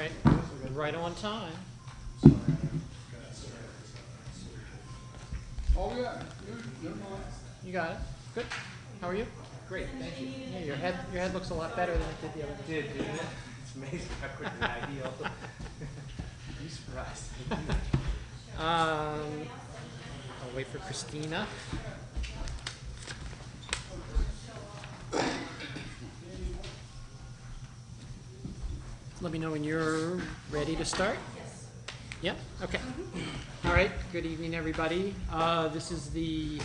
right, right on time. Oh yeah, never mind. You got it. Good. How are you? Great, thank you. Yeah, your head looks a lot better than it did the other day. Didn't it? It's amazing how quickly I heal. Are you surprised? I'll wait for Christina. Let me know when you're ready to start. Yes. Yep, okay. All right, good evening, everybody. This is the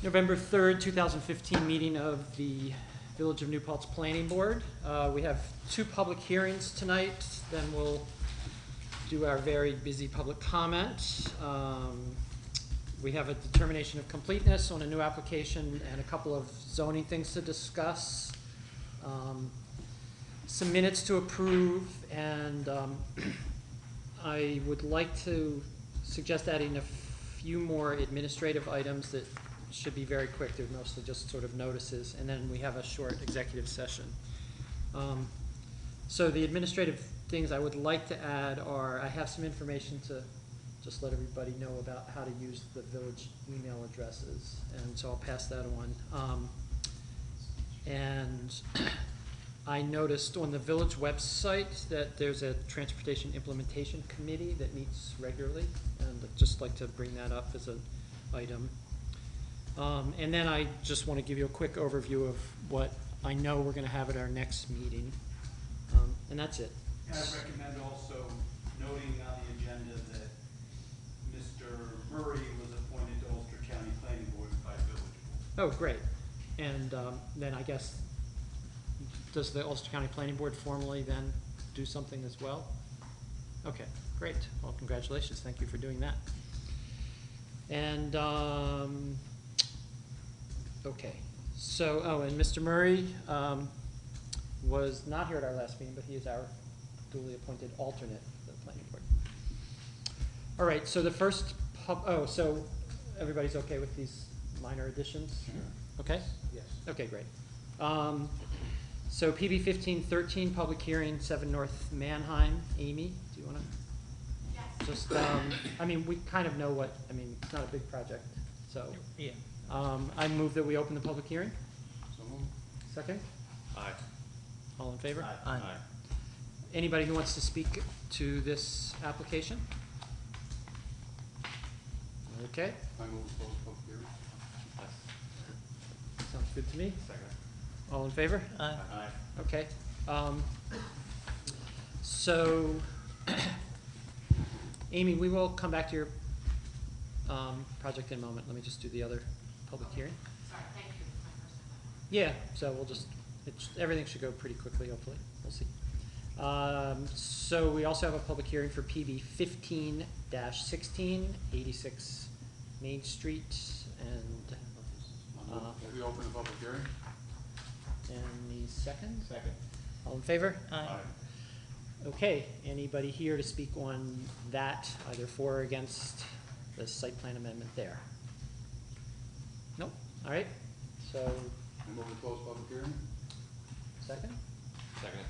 November 3rd, 2015 meeting of the Village of New Paltz Planning Board. We have two public hearings tonight, then we'll do our very busy public comment. We have a determination of completeness on a new application and a couple of zoning things to discuss. Some minutes to approve, and I would like to suggest adding a few more administrative items that should be very quick. They're mostly just sort of notices, and then we have a short executive session. So the administrative things I would like to add are, I have some information to just let everybody know about how to use the village email addresses, and so I'll pass that on. And I noticed on the village website that there's a transportation implementation committee that meets regularly, and I'd just like to bring that up as an item. And then I just want to give you a quick overview of what I know we're going to have at our next meeting, and that's it. I recommend also noting on the agenda that Mr. Murray was appointed to Ulster County Planning Board by Village Board. Oh, great. And then I guess, does the Ulster County Planning Board formally then do something as well? Okay, great. Well, congratulations. Thank you for doing that. And, okay. So, oh, and Mr. Murray was not here at our last meeting, but he is our duly appointed alternate for the Planning Board. All right, so the first, so everybody's okay with these minor additions? Sure. Okay? Yes. Okay, great. So PB 1513, public hearing, 7 North Manheim. Amy, do you want to? Yes. Just, I mean, we kind of know what, I mean, it's not a big project, so. Yeah. I move that we open the public hearing. So moved. Second? Aye. All in favor? Aye. Anybody who wants to speak to this application? Okay, I move to close public hearing. sounds good to me. Second. All in favor? Aye. Okay. So, Amy, we will come back to your project in a moment. Let me just do the other public hearing. Sorry, thank you. It's my first time. Yeah, so we'll just, everything should go pretty quickly, hopefully. We'll see. So we also have a public hearing for PB 15-16, 86 Main Street, and We open the public hearing. any second? Second. All in favor? Aye. Okay, anybody here to speak on that, either for or against the site plan amendment there? Nope, all right, so, I move to close public hearing. second? Second.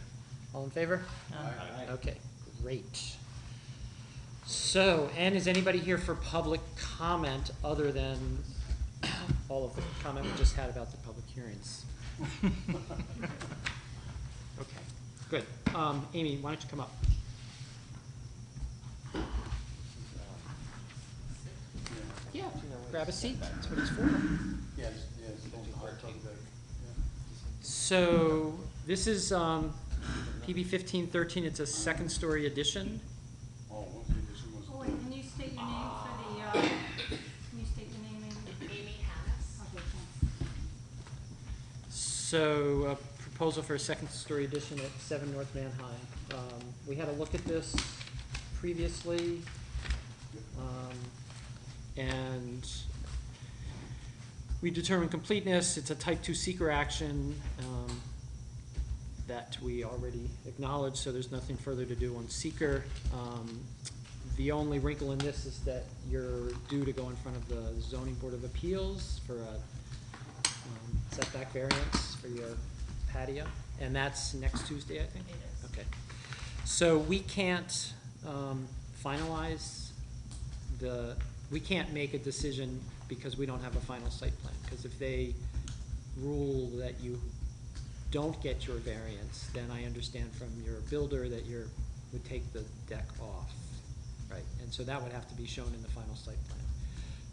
All in favor? Aye. Okay, great. So, and is anybody here for public comment other than all of the comment we just had about the public hearings? Okay, good. Amy, why don't you come up? Yeah, grab a seat, that's what it's for. Yes, yes. Hard talk about it. So, this is PB 1513, it's a second story addition. Oh, what's the addition was? Oh, and can you state your name for the, can you state your name and? Amy Hannes. Okay, thanks. So, a proposal for a second story addition at 7 North Manheim. We had a look at this previously, and we determined completeness. It's a type 2 seeker action that we already acknowledged, so there's nothing further to do on seeker. The only wrinkle in this is that you're due to go in front of the Zoning Board of Appeals for a setback variance for your patio, and that's next Tuesday, I think? It is. Okay. So we can't finalize we can't make a decision because we don't have a final site plan. Because if they rule that you don't get your variance, then I understand from your builder that would take the deck off, right? And so that would have to be shown in the final site plan.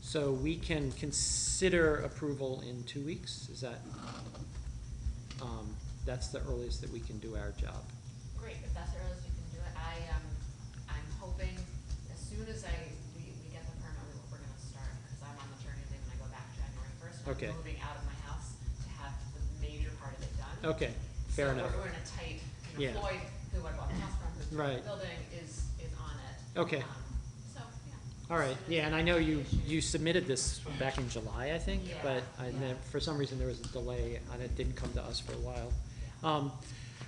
So we can consider approval in 2 weeks, is that, that's the earliest that we can do our job. Great, if that's the earliest you can do it, I'm hoping as soon as we get the permit, we're gonna start, because I'm on maternity leave and I go back January 1st. Okay. I'm moving out of my house to have the major part of it done. Okay, fair So enough. we're in a tight, Yeah. Floyd, who I bought the house from, who's Right. the building, is on it. Okay. So, yeah. All right, yeah, and I know you submitted this back in July, I think, Yeah, but yeah. for some reason there was a delay and it didn't come to us for a while.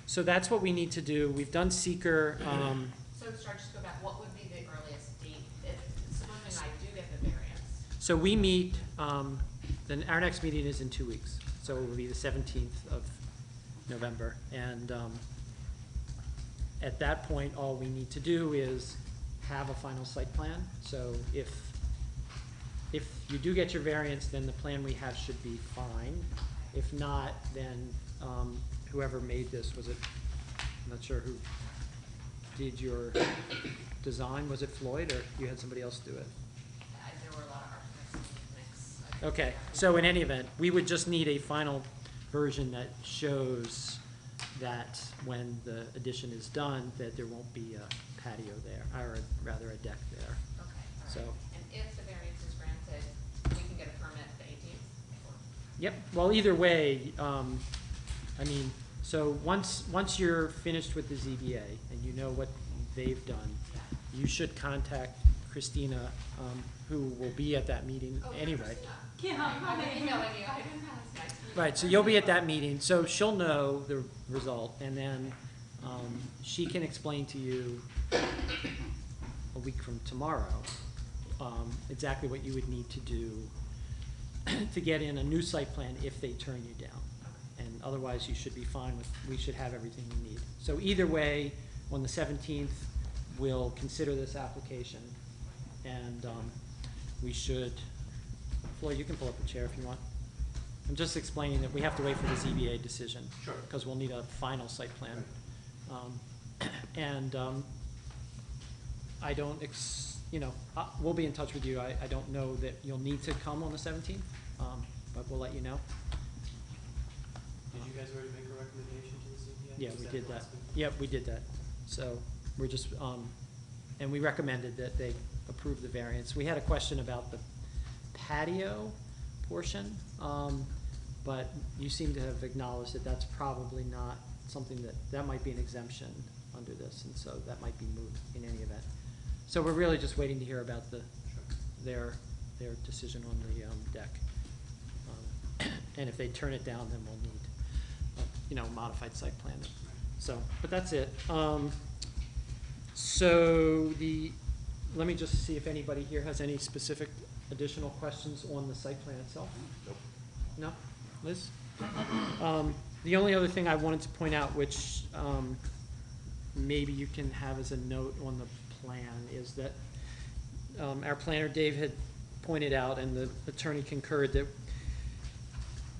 So that's what we need to do. We've done seeker, So, sorry, just go back, what would be the earliest date, if, supposing I do get the variance? so we meet, then our next meeting is in 2 weeks. So it will be the 17th of November. And at that point, all we need to do is have a final site plan. So if you do get your variance, then the plan we have should be fine. If not, then whoever made this, I'm not sure who did your design, was it Floyd, or you had somebody else do it? There were a lot of architects in the mix. Okay, so in any event, we would just need a final version that shows that when the addition is done, that there won't be a patio there, or rather a deck there. Okay, all right. So- And if the variance is granted, we can get a permit the 18th? Yep, well, either way, I mean, so once you're finished with the ZBA and you know what they've done, you should contact Christina, who will be at that meeting Oh, anyway. Christina. Yeah, I've been emailing you, I didn't know, it's nice. Right, so you'll be at that meeting, so she'll know the result, and then she can explain to you a week from tomorrow exactly what you would need to do to get in a new site plan if they turn you down. And otherwise, you should be fine we should have everything you need. So either way, on the 17th, we'll consider this application, and we should, Floyd, you can pull up a chair if you want. I'm just explaining that we have to wait for the ZBA decision. Sure. Because we'll need a final site plan. And I don't, we'll be in touch with you. I don't know that you'll need to come on the 17th, but we'll let you know. Did you guys already make a recommendation to the ZBA? Yeah, Was we that did the that. last meeting? Yep, we did that. So we're just, and we recommended that they approve the variance. We had a question about the patio portion, but you seem to have acknowledged that that's probably not something that might be an exemption under this, and so that might be moved in any event. So we're really just waiting to hear about their decision on the deck. And if they turn it down, then we'll need, a modified site plan. So, but that's it. So let me just see if anybody here has any specific additional questions on the site plan itself? Nope. No? Liz? The only other thing I wanted to point out, which maybe you can have as a note on the plan, is that our planner, Dave, had pointed out, and the attorney concurred, that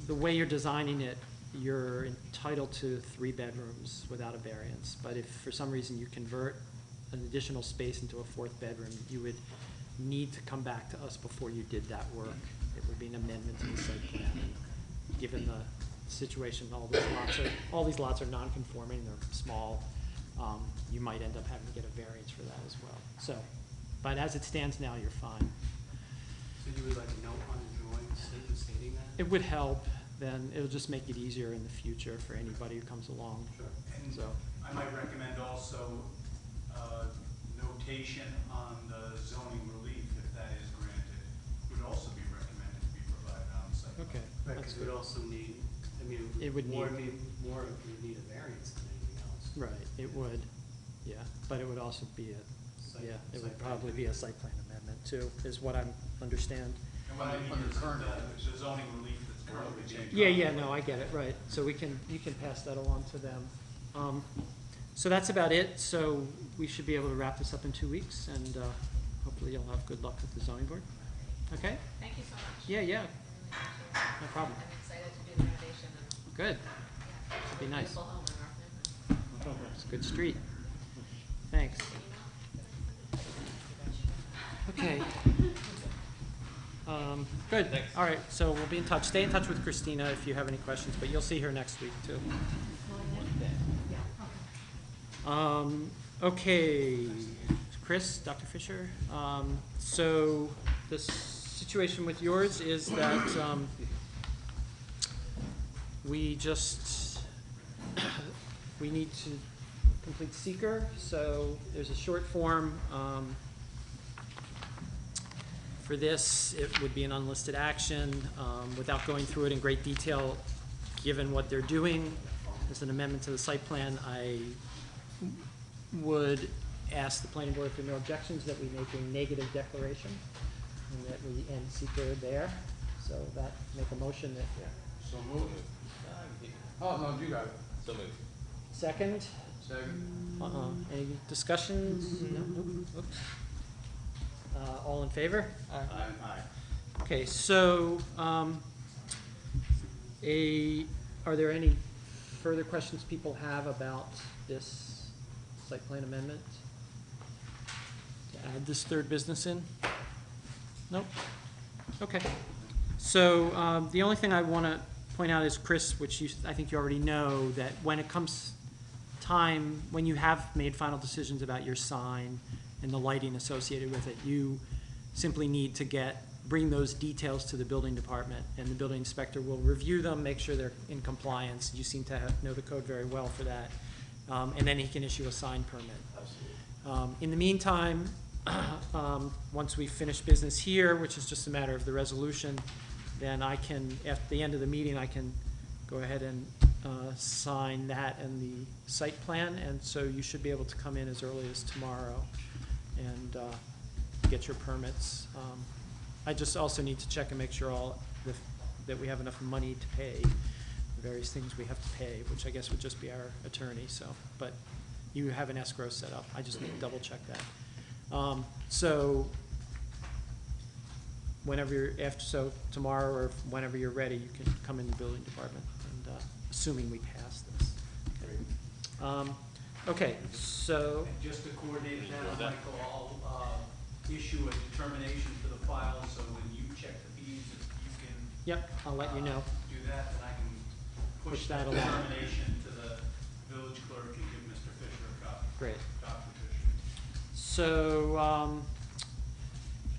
the way you're designing it, you're entitled to 3 bedrooms without a variance. But if for some reason you convert an additional space into a 4th bedroom, you would need to come back to us before you did that work. It would be an amendment to the site plan. Given the situation, all these lots are non-conforming, they're small, you might end up having to get a variance for that as well. So, but as it stands now, you're fine. So you would like a note on the drawing stating that? It would help, then it'll just make it easier in the future for anybody who comes along. Sure. And So, I might recommend also notation on the zoning relief, if that is granted, would also be recommended to be provided on the site. plan. okay. Right, that's because it would good. also need, It would more need- if you need a variance than anything else. Right, it would, yeah, but it would also be Site- it would site plan. probably be a site plan amendment too, is what I understand. And what I mean Under is current the zoning relief that's currently being. Yeah, no, I get it, right, so you can pass that along to them. So that's about it. So we should be able to wrap this up in 2 weeks, and hopefully you'll have good luck with the zoning board. Okay? Thank you so much. Yeah, yeah, I really appreciate it. no problem. I'm excited to do the renovation and, Good. yeah. Should be nice. Beautiful home in North Newton. It's a good street. Thanks. Okay. Good. All right, so we'll be in touch. Stay in touch with Christina if you have any questions, but you'll see her next week too. Okay, Chris, Dr. Fisher. So the situation with yours is that we need to complete seeker, so there's a short form. For this, it would be an unlisted action. Without going through it in great detail, given what they're doing as an amendment to the site plan, I would ask the planning board if there are no objections that we make a negative declaration and that we end seeker there. So that, make a motion that, So moved. Oh, no, you got it. So moved. second, Second. any discussions? No? Nope. Oops. All in favor? Aye. Okay, so, are there any further questions people have about this site plan amendment? To add this third business in? Nope? Okay. So, the only thing I want to point out is, Chris, which I think you already know, that when it comes time, when you have made final decisions about your sign and the lighting associated with it, you simply need to bring those details to the building department, and the building inspector will review them, make sure they're in compliance. You seem to know the code very well for that. And then he can issue a sign permit. In the meantime, once we finish business here, which is just a matter of the resolution, then I can, at the end of the meeting, I can go ahead and sign that and the site plan, and so you should be able to come in as early as tomorrow and get your permits. I just also need to check and make sure that we have enough money to pay the various things we have to pay, which I guess would just be our attorney, so, but you have an escrow set up. I just need to double check that. So whenever so tomorrow or whenever you're ready, you can come in the building department, and assuming we pass this. Okay, so, And just to coordinate that, Michael, I'll issue a determination for the file, so when you check the fees, if you can. yep, I'll let you know. Do that, then I can Push push that that along. determination to the village clerk and give Mr. Fisher a copy. Great. Dr. Fisher. So,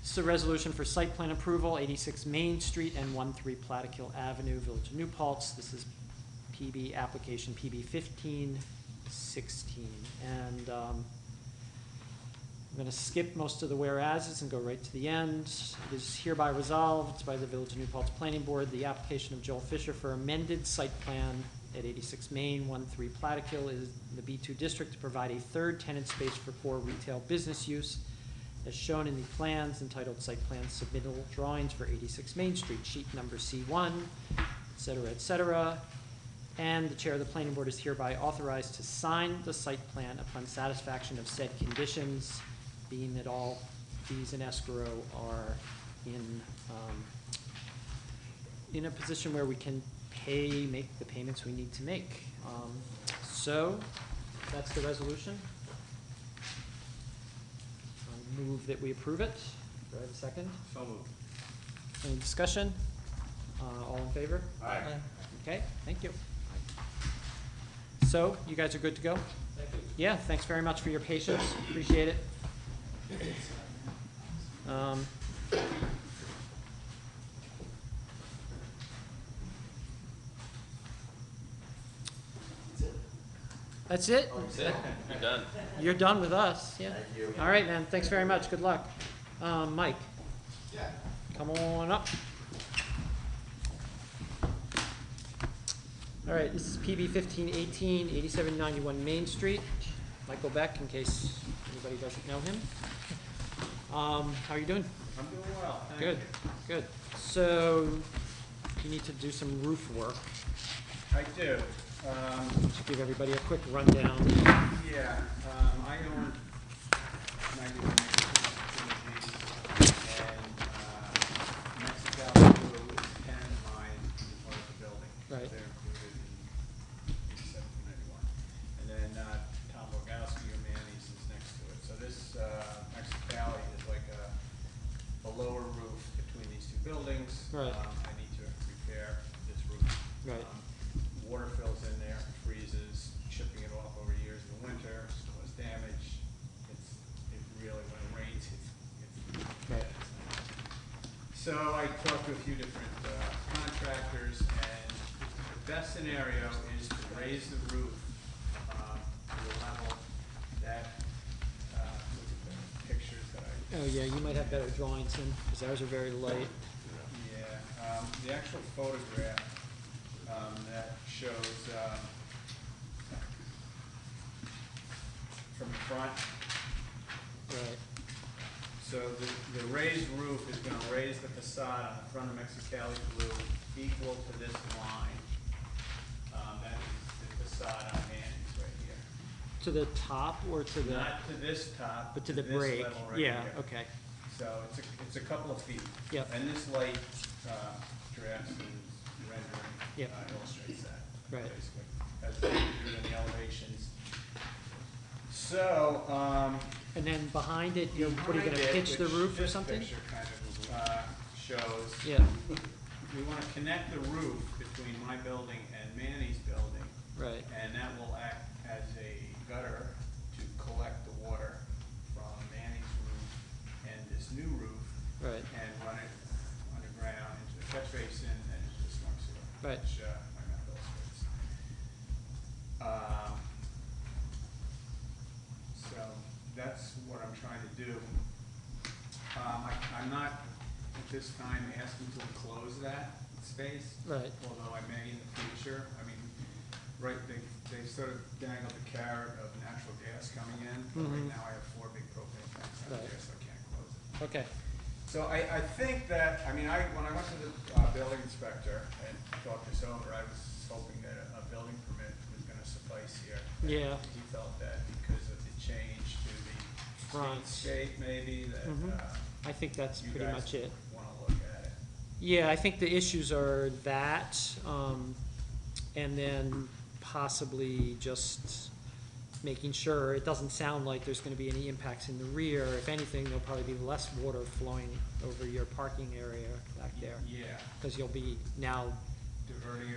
it's a resolution for site plan approval, 86 Main Street and 13 Plattekill Avenue, Village of New Paltz. This is PB application PB 1516. And I'm going to skip most of the whereases and go right to the end. It is hereby resolved by the Village of New Paltz Planning Board, the application of Joel Fisher for amended site plan at 86 Main, 13 Plattekill is the B2 district to provide a third tenant space for core retail business use, as shown in the plans entitled Site Plan Submittal Drawings for 86 Main Street, sheet number C1, et cetera, et cetera. And the chair of the planning board is hereby authorized to sign the site plan upon satisfaction of said conditions, being that all fees in escrow are in a position where we can make the payments we need to make. So that's the resolution. I move that we approve it. Do I have a second? So moved. Any discussion? All in favor? Aye. Okay, thank you. So, you guys are good to go? Thank you. Yeah, thanks very much for your patience, appreciate it. That's it? That's it. You're done. You're done with us, yeah? Thank you. All right, man, thanks very much, good luck. Mike, Yeah. come on up. All right, this is PB 1518, 8791 Main Street. Michael Beck, in case anybody doesn't know him. How are you doing? I'm doing well, thank Good, you. good. So, you need to do some roof work. I do. Just give everybody a quick rundown. Yeah, I own 91 acres of these, and Mexicali Blue is 10 mine part of the building. Right. They're included in 1791. And then Tom Bogowski or Manny's is next to it. So this Mexicali is like a lower roof between these two buildings. Right. I need to repair this roof. Right. Water fills in there, freezes, chipping it off over years in the winter, cause damage. It really, when it rains, it's Right. So I talked to a few different contractors, and the best scenario is to raise the roof to the level that, look at the pictures that I. Oh, yeah, you might have better drawings than, because ours are very light. Yeah, the actual photograph that shows from the front. Right. So the raised roof is gonna raise the facade on the front of Mexicali Blue equal to this line. That is the facade on Manning's right here. To the top or to the, Not to this top, but to the this break? level right Yeah, here. okay. So it's a couple of feet. Yep. And this light draftsman's rendering Yep. illustrates that. Right. Basically, as they do in the elevations. So, And then behind it, what are you behind gonna it, pitch the which roof or this something? picture kind of shows, Yeah, we want to connect the roof between my building and Manny's building, right, and that will act as a gutter to collect the water from Manny's roof and this new roof, right, and run it underground into the catch basin and into the storm sewer. Right. Which my map illustrates. So that's what I'm trying to do. I'm not at this time asking to enclose that space, right, although I may in the future. I mean, right, they sort of dangled the carrot of natural gas coming in, but right Mhm. now I have 4 big propane tanks out Right. there, so I can't close it. okay, So I think that, I mean, when I went to the building inspector and talked this over, I was hoping that a building permit was gonna suffice here. Yeah. He felt that because of the change to the Front. streetscape maybe, that Mhm. I think that's you pretty guys much it. wanna look at it. Yeah, I think the issues are that, and then possibly just making sure, it doesn't sound like there's gonna be any impacts in the rear. If anything, there'll probably be less water flowing over your parking area back there, Yeah, because you'll be now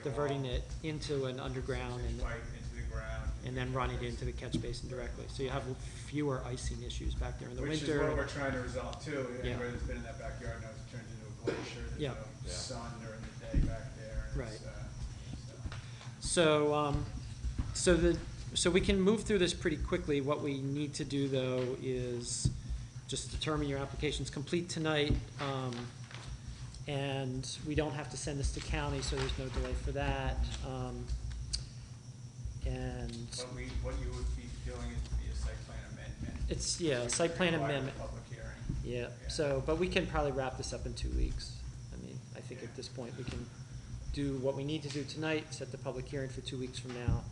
diverting it into an underground and, Pipe into the ground. and then running it into the catch basin directly. So you have fewer icing issues back there in the Which winter. is what we're trying to resolve too. Yeah. Anybody that's been in that backyard knows it turns into a glacier. There's Yeah. no Yeah. sun during the day back there. And Right. so. So we can move through this pretty quickly. What we need to do, though, is just determine your application's complete tonight. And we don't have to send this to county, so there's no delay for that. And What you would be doing is be a site plan amendment. it's, yeah, site plan Require a amendment. Public hearing. Yeah, Yeah. so, but we can probably wrap this up in 2 weeks. I mean, I think at this point, we can do what we need to do tonight, set the public hearing for 2 weeks from now,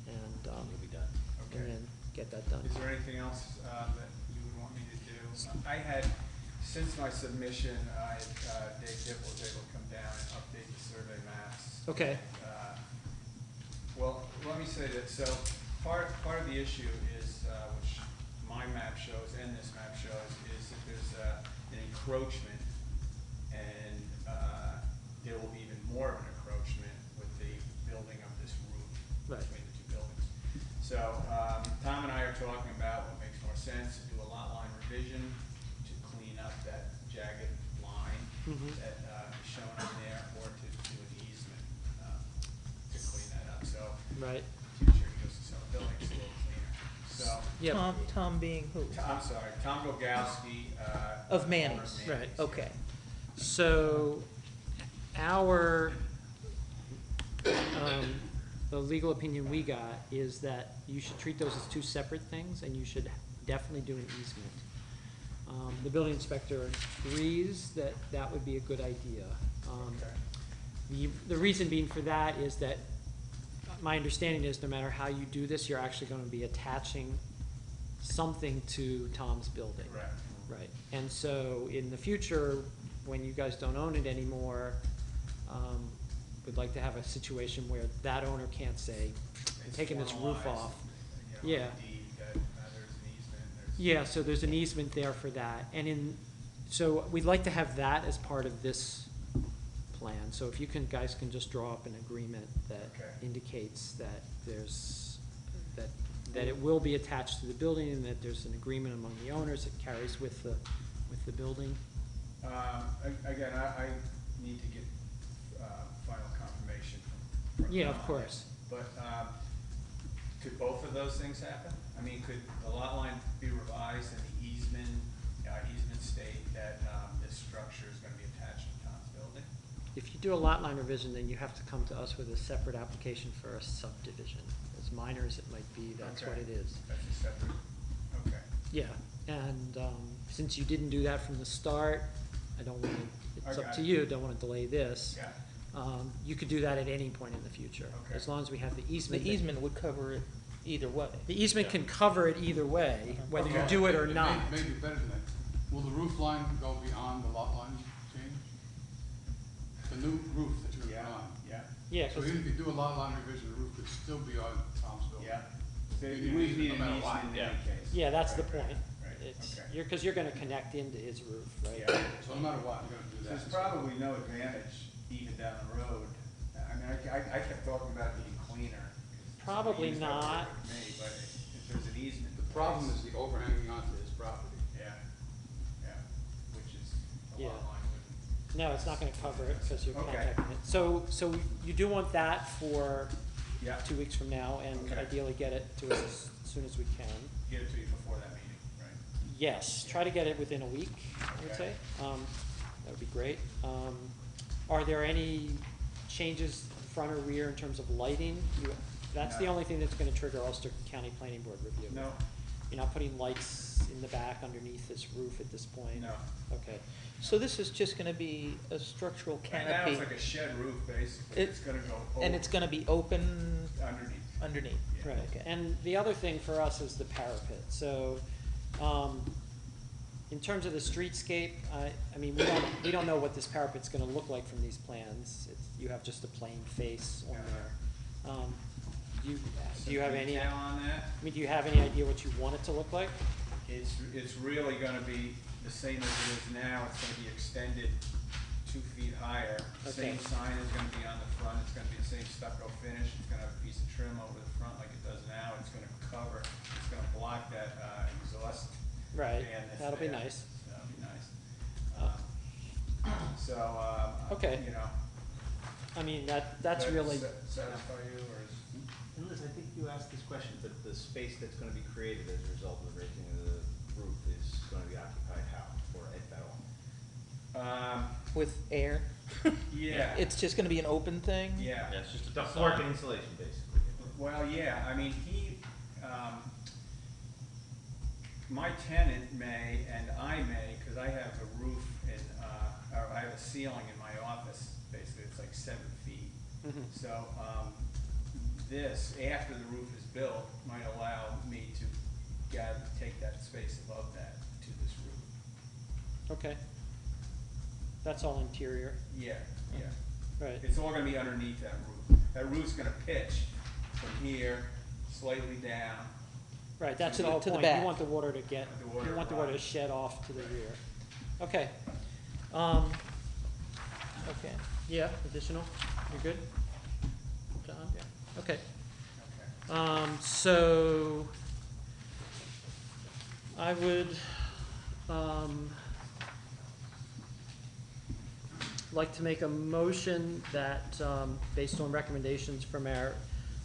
and, You'll be done. Okay. and then get that done. Is there anything else that you would want me to do? I had, since my submission, Dave Dipp was able to come down and update the survey maps. Okay, Well, let me say that, so part of the issue is, which my map shows and this map shows, is that there's an encroachment, and there will be even more of an encroachment with the building of this roof Right. between the two buildings. So Tom and I are talking about what makes more sense, to do a lot line revision to clean up that jagged line Mhm. that is shown on there, or to do an easement to clean that up. So right, future, he goes to sell a building, it's a little cleaner. So, yep, Tom being who? I'm sorry, Tom Bogowski. Of owner Manny's, right, yeah. Okay. so our, the legal opinion we got is that you should treat those as two separate things, and you should definitely do an easement. The building inspector agrees that that would be a good idea. Okay. The reason being for that is that my understanding is no matter how you do this, you're actually gonna be attaching something to Tom's building. Correct. Right, and so in the future, when you guys don't own it anymore, we'd like to have a situation where that owner can't say, I'm It's taking this roof formalized, off. you know, Yeah. on the deed that, there's an easement, there's. Yeah, so there's an easement there for that, and so we'd like to have that as part of this plan, so if you guys can just draw up an agreement that Okay. indicates that that it will be attached to the building and that there's an agreement among the owners that carries with the building. Again, I need to get, final confirmation from Yeah, Tom of on course. this. But, could both of those things happen? I mean, could the lot line be revised and the easement state that, this structure is gonna be attached to Tom's building? If you do a lot line revision, then you have to come to us with a separate application for a subdivision. As minor as it might be, that's what Okay. it is. That's a separate, okay. Yeah, and since you didn't do that from the start, I don't want to, it's up to you, don't want to delay this. Yeah, You could do that at any point in the future, Okay. as long as we have the The easement. easement would cover it either way. The easement can cover it either way, whether you Okay. do it or It not. may be better than that. Will the roof line go beyond the lot line change? The new roof that you're gonna yeah, put on? yeah, Yeah, So 'cause- even if you do a lot line revision, the roof could still be on Tom's building? yeah. So You you need need no an matter what. easement in any case. yeah, that's the Right, point. Right, It's, okay. because you're gonna connect into his roof, right? Yeah. So no matter what, you're gonna do that. There's probably no advantage even down the road. I mean, I kept talking about it being cleaner. Probably Somebody used that word not. with me, but if there's an easement. The problem is the overhanging onto his property. Yeah, yeah, which is a Yeah. lot line with. No, it's not gonna cover it, because you're Okay. contacting it. So you do want that for Yeah, 2 weeks from now, and Okay. ideally get it to us as soon as we can. get it to you before that meeting, right? Yes, try to get it within a week, I would say. Okay. That would be great. Are there any changes front or rear in terms of lighting? That's the No. only thing that's gonna trigger Ulster County Planning Board review. No, You're not putting lights in the back underneath this roof at this point? no. Okay, So this is just gonna be a structural Right now, it's canopy, like a shed roof, basically. It- It's gonna go and it's gonna be open underneath. underneath. Yeah. right. Okay. And the other thing for us is the parapet. So, in terms of the streetscape, I mean, we don't know what this parapet's gonna look like from these plans. You have just a plain face on Yeah. there. Do you have Some any, detail on that? I mean, do you have any idea what you want it to look like? It's really gonna be the same as it is now, it's gonna be extended 2 feet higher. Okay. Same sign is gonna be on the front, it's gonna be the same stucco finish, it's gonna have a piece of trim over the front like it does now, it's gonna cover, it's gonna block that, exhaust Right, fan that's that'll be there. nice. That'll be nice. Okay. You know. I mean, that's does really, Satisfy you, or is? And Liz, I think you asked this question, but the space that's gonna be created as a result of the raising of the roof is gonna be occupied how, or if at all? With air. Yeah. It's just gonna be an open thing? Yeah. Yeah, it's just a ductwork and insulation, basically. Well, yeah, I mean, my tenant may, and I may, cause I have a roof in, or I have a ceiling in my office, basically, it's like 7 feet. Mhm. So, this, after the roof is built, might allow me to take that space above that to this roof. okay. That's all interior, Yeah, yeah. right? It's all gonna be underneath that roof. That roof's gonna pitch from here, slightly down. Right, that's To the the- whole to the point. You back. want the water to get, The water you want the water to rise. shed off to the rear. Okay. Okay. Yeah, additional, you're good? John? Yeah. Okay. Okay. So I would, like to make a motion that, based on recommendations from our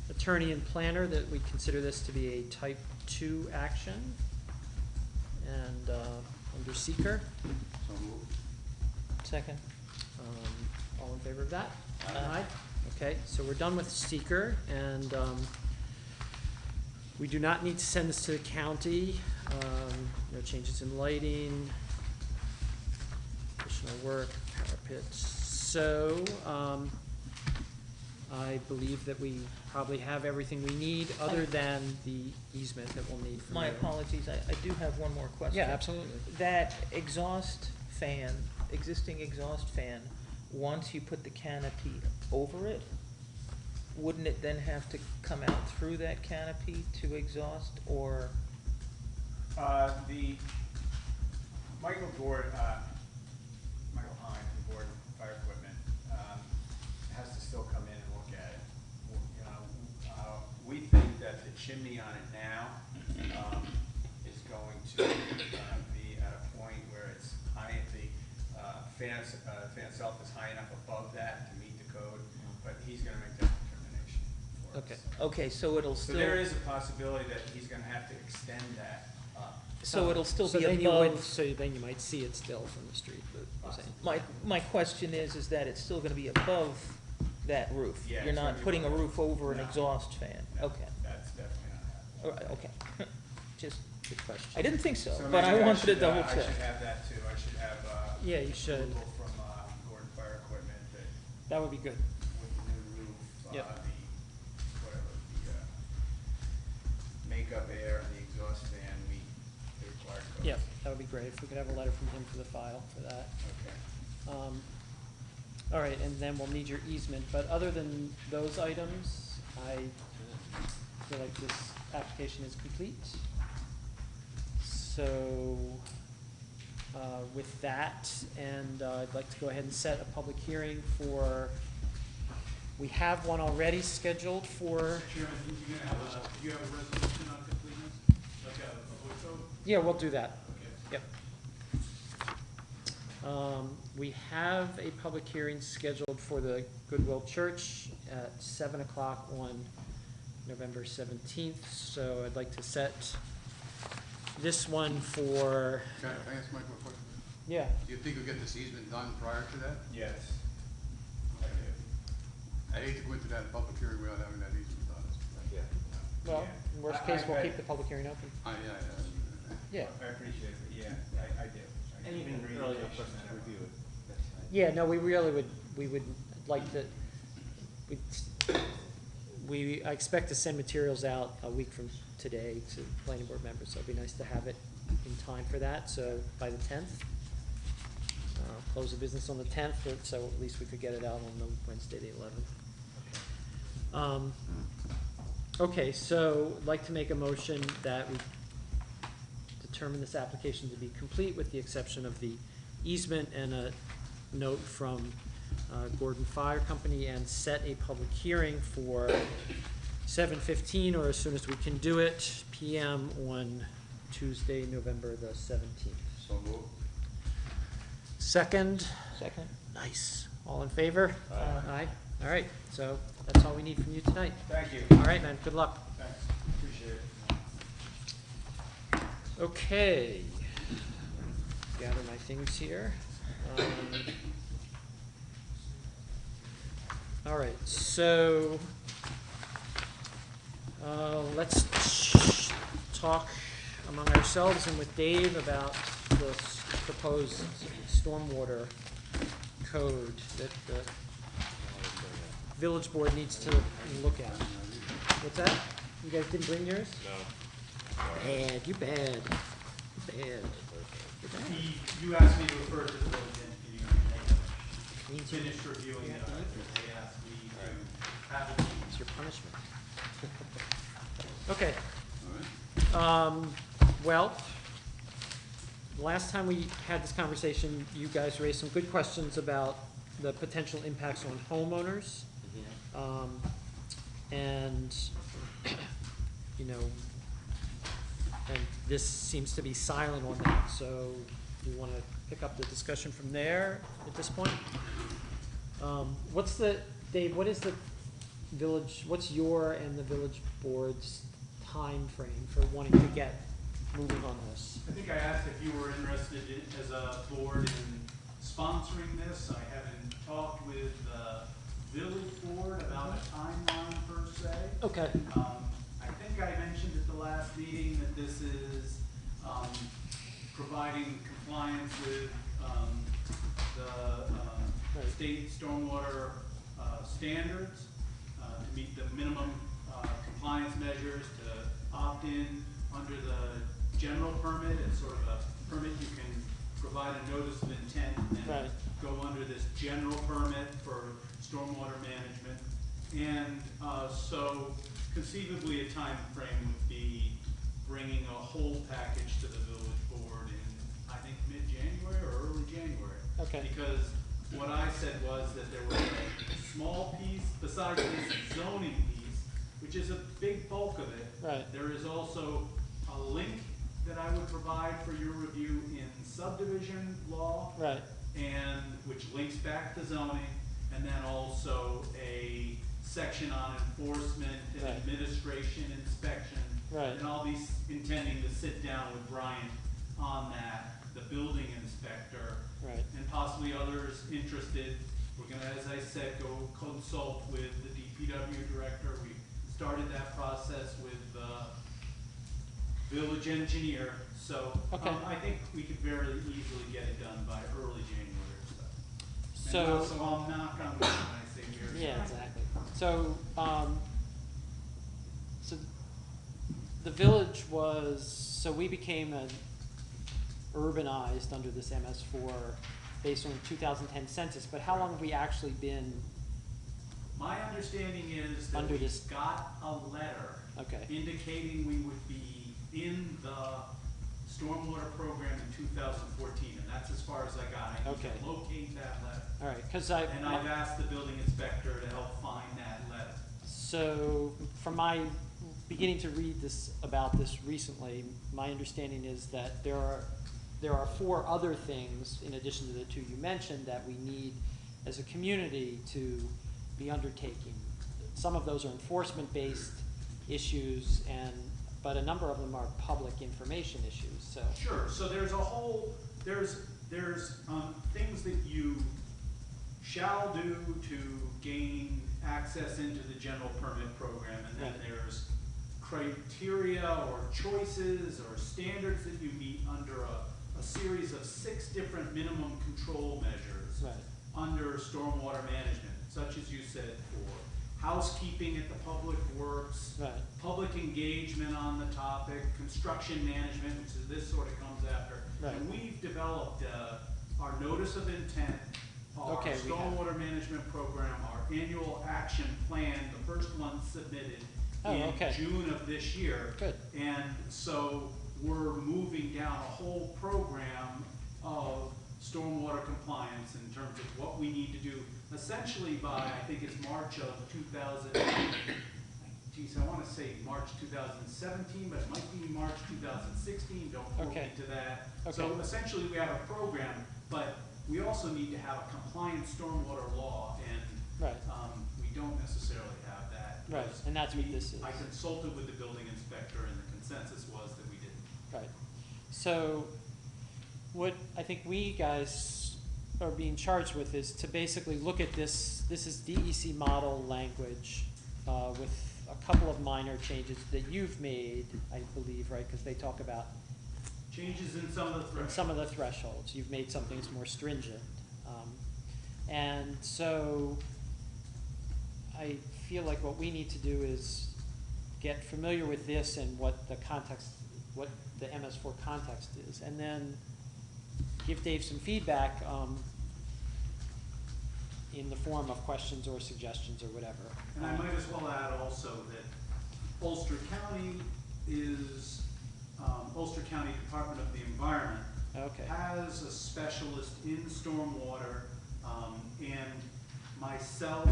attorney and planner, that we consider this to be a type 2 action. And, under seeker, So moved. Second. all in favor of that? Aye. Okay, so we're done with seeker, and, we do not need to send this to the county. No changes in lighting, additional work, parapets. So, I believe that we probably have everything we need, other than the easement that we'll need from My you. apologies, I do have one more question. Yeah, absolutely. That exhaust fan, existing exhaust fan, once you put the canopy over it, wouldn't it then have to come out through that canopy to exhaust, or? The Michael Hine, from Gordon Fire Equipment, has to still come in and look at it. You know, we think that the chimney on it now, is going to, be at a point where it's high, the, fan itself is high enough above that to meet the code, but he's gonna make that determination for us. Okay. Okay, so it'll So still, there is a possibility that he's gonna have to extend that up. so it'll still So be then you would, above. so then you might see it still from the street, but you're saying. My question is that it's still gonna be above that roof? Yeah, You're it's gonna not be putting a above. roof over an No. exhaust fan? No, Okay, That's definitely not happening. all right, okay. Just, Good question. I didn't think so, So but I maybe wanted to should, double I check. should have that too, I should have, Yeah, you should. approval from, Gordon Fire Equipment that That would be good. with the new roof, Yep. whatever, the makeup air and the exhaust fan meet the required codes. Yeah, that would be great, if we could have a letter from him for the file for that. Okay. All right, and then we'll need your easement, but other than those items, I feel like this application is complete. So, with that, and I'd like to go ahead and set a public hearing for, we have one already scheduled for, Chairman, do you have a resolution on completeness, like a voice vote? yeah, we'll do that. Okay. Yep. We have a public hearing scheduled for the Goodwill Church at 7 o'clock on November 17th, so I'd like to set this one for, Can I ask Michael a question? yeah, Do you think we'll get this easement done prior to that? Yes, I do. I hate to go into that public hearing without having that easement done. Yeah. well, Yeah. in worst I- case, we'll I- keep the public hearing open. Yeah, I appreciate it, yeah, I do. I And do. even Read earlier it, for us to whatever. review it. That's fine. yeah, no, we would like to, I expect to send materials out a week from today to planning board members, so it'd be nice to have it in time for that, so by the 10th. Close the business on the 10th, so at least we could get it out on the Wednesday, the 11th. Okay, so I'd like to make a motion that we determine this application to be complete with the exception of the easement and a note from Gordon Fire Company, and set a public hearing for 7:15, or as soon as we can do it, PM on Tuesday, November the 17th. So moved. Second? Second? Nice. All in favor? Aye. Aye. All right, so that's all we need from you tonight. Thank you. All right, man, good luck. Thanks, appreciate it. Okay. Gather my things here. All right, so, let's talk among ourselves and with Dave about the proposed stormwater code that the village board needs to look at. What's that? You guys didn't bring yours? No. Bad, you bad. You bad. You're bad. You asked me to refer to the village engineer, and Means they you- finished reviewing it, they asked me to have it. It's your punishment. Okay, All right. well, last time we had this conversation, you guys raised some good questions about the potential impacts on homeowners. And, you know, and this seems to be silent on that, so we wanna pick up the discussion from there at this point? Dave, what is the village, what's your and the village board's time frame for wanting to get moving on this? I think I asked if you were interested in, as a board in sponsoring this. I haven't talked with the village board about a timeline per se. Okay, I think I mentioned at the last meeting that this is, providing compliance with, the, Right. state stormwater, standards. to meet the minimum compliance measures, to opt in under the general permit. It's sort of a permit you can provide a notice of intent and then Right. go under this general permit for stormwater management. And so conceivably, a time frame would be bringing a whole package to the village board in, I think, mid-January or early January. Okay. Because what I said was that there was a small piece, besides this zoning piece, which is a big bulk of it. Right. There is also a link that I would provide for your review in subdivision law. Right. And which links back to zoning, and then also a section on enforcement and Right. administration inspection. Right. And I'll be intending to sit down with Brian on that, the building inspector. Right. And possibly others interested. We're gonna, as I said, go consult with the DPW director. We started that process with the village engineer, so Okay. I think we could very easily get it done by early January or so. So. And so I'll knock on wood when I say very. Yeah, exactly. So, so the village was, so we became urbanized under this MS4 based on the 2010 census, but how long have we actually been, My understanding is that Under we this- got a letter okay, indicating we would be in the stormwater program in 2014, and that's as far as I got. I need Okay. to locate that letter. all right, because And I've asked the building inspector to help find that letter. so from my beginning to read this, about this recently, my understanding is that there are 4 other things in addition to the 2 you mentioned that we need as a community to be undertaking. Some of those are enforcement-based issues but a number of them are public information issues, so. Sure, so there's a whole, there's things that you shall do to gain access into the general permit program, and then Right. there's criteria or choices or standards that you meet under a series of 6 different minimum control measures Right. under stormwater management, such as you said, for housekeeping at the public works, Right. public engagement on the topic, construction management, which is this sort of comes after. Right. And we've developed our notice of intent, our Okay, we have. stormwater management program, our annual action plan, the first one submitted Oh, in okay. June of this year. Good. And so we're moving down a whole program of stormwater compliance in terms of what we need to do, essentially by, I think it's March of 2000, geez, I wanna say March 2017, but it might be March 2016, don't quote me Okay. to that. Okay. So essentially, we have a program, but we also need to have a compliant stormwater law, and Right. we don't necessarily have that. Right, because and that's what this is. I consulted with the building inspector, and the consensus was that we didn't. Right. So what I think we guys are being charged with is to basically look at this is DEC model language with a couple of minor changes that you've made, I believe, right? Because they talk about Changes in some of the in thresholds. some of the thresholds. You've made some things more stringent. And so I feel like what we need to do is get familiar with this and what the context, what the MS4 context is, and then give Dave some feedback in the form of questions or suggestions or whatever. And I might as well add also that Ulster County is, Ulster County Department of the Environment Okay. has a specialist in stormwater, and myself,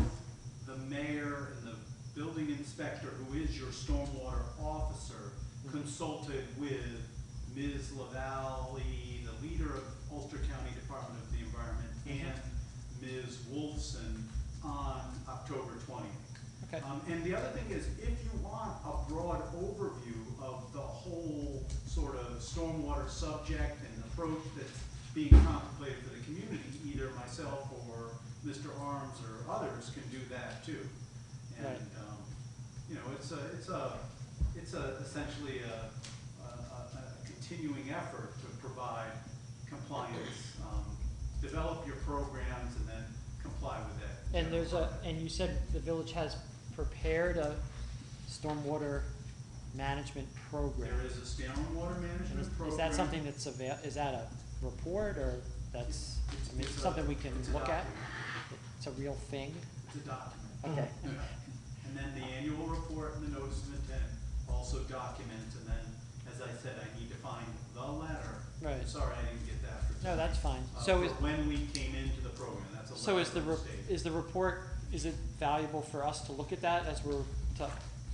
the mayor, and the building inspector, who is your stormwater officer, consulted with Ms. LaValle, the leader of Ulster County Department of the Environment, and Ms. Wolfson on October 20th. Okay. And the other thing is, if you want a broad overview of the whole sort of stormwater subject and approach that's being contemplated for the community, either myself or Mr. Arms or others can do that too. And, Right. you know, it's essentially a continuing effort to provide compliance, develop your programs and then comply with that. And there's and you said the village has prepared a stormwater management program. There is a stormwater And management program. is that something that's is that a report, or that's, I mean, It's something we can it's a look at? document. It's a real thing? It's a document. Okay, And then the annual report and the notice of intent also document, and then, as I said, I need to find the letter. Right. Sorry, I didn't get that for no, tonight. that's fine. For So is, when we came into the program, that's a letter so is the, from the state. is the report, is it valuable for us to look at that as we're,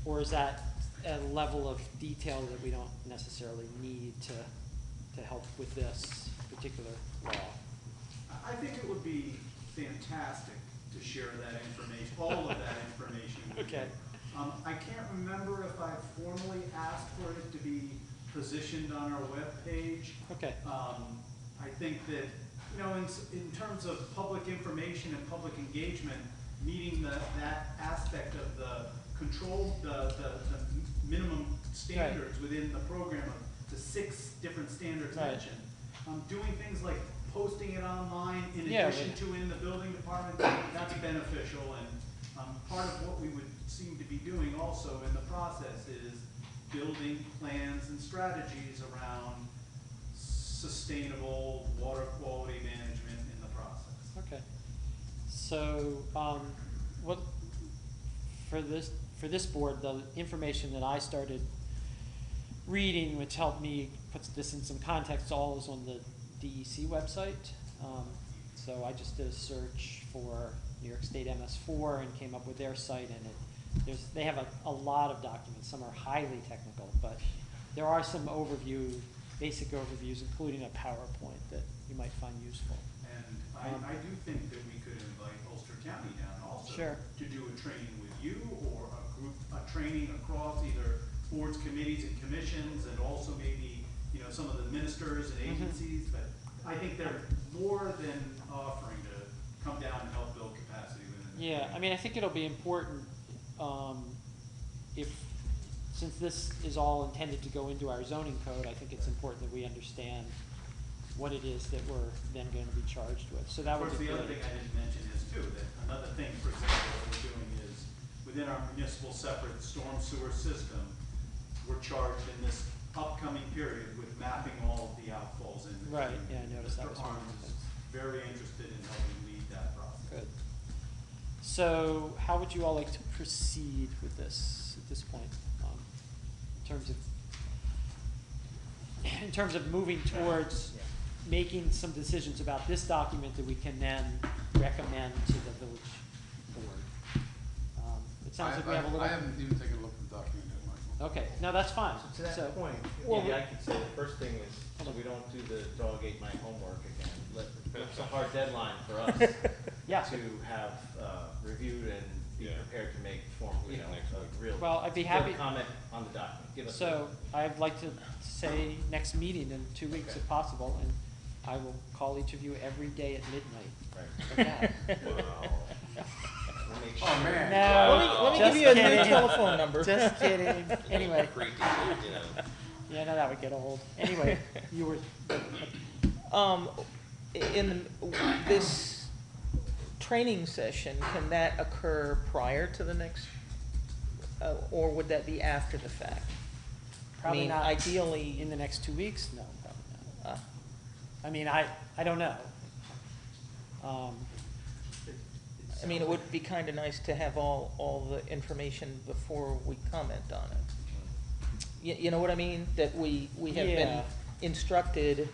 or is that a level of detail that we don't necessarily need to help with this particular law? I think it would be fantastic to share that information, all of that information with you. Okay. I can't remember if I formally asked for it to be positioned on our webpage. Okay, I think that, you know, in terms of public information and public engagement, meeting that aspect of the control, the minimum standards within the program of the 6 different standards Right. mentioned. Doing things like posting it online in Yeah, addition to in the building department, that's beneficial. And part of what we would seem to be doing also in the process is building plans and strategies around sustainable water quality management in the process. okay. So, what, for this board, the information that I started reading, which helped me put this in some context, all is on the DEC website. So I just did a search for New York State MS4 and came up with their site, and they have a lot of documents. Some are highly technical, but there are some basic overviews, including a PowerPoint that you might find useful. And I do think that we could invite Ulster County down also Sure. to do a training with you, or a training across either boards, committees, and commissions, and also maybe, you know, some of the ministers and agencies. But I think they're more than offering to come down and help build capacity within the Yeah, community. I mean, I think it'll be important, since this is all intended to go into our zoning code, I think it's important that we understand what it is that we're then gonna be charged with. So that Of would course, be the other great. thing I didn't mention is too, that another thing, for example, that we're doing is, within our municipal separate storm sewer system, we're charged in this upcoming period with mapping all of the outfalls in the Right, community. yeah, I noticed that was Mr. one of the Arns is things. very interested in helping lead that process. Good. So how would you all like to proceed with this at this point, in terms of moving towards making some decisions about this document that we can then recommend to the village board? It sounds like we have a little. I haven't even taken a look at the document yet, Michael. Okay, no, that's fine. So to that point, Well, maybe I could say the first thing is, so we don't do the dog ate my homework again. It's a hard deadline for us Yeah. to have reviewed and be prepared to make you know, a real. Well, I'd be good happy- comment on the document. Give us. So I'd like to say next meeting in 2 weeks if possible, and I will call each of you every day at midnight. Right. Okay. We'll make Oh, sure. man. No, Let me just give you a new kidding. telephone number. Just kidding. Anyway. Yeah, no, that would get old. Anyway, you were, In this training session, can that occur prior to the next, or would that be after the fact? probably I mean, not ideally, in the next 2 weeks? No, probably not. uh, I mean, I don't know. I mean, it would be kind of nice to have all the information before we comment on it. You know what I mean? That we have been Yeah. instructed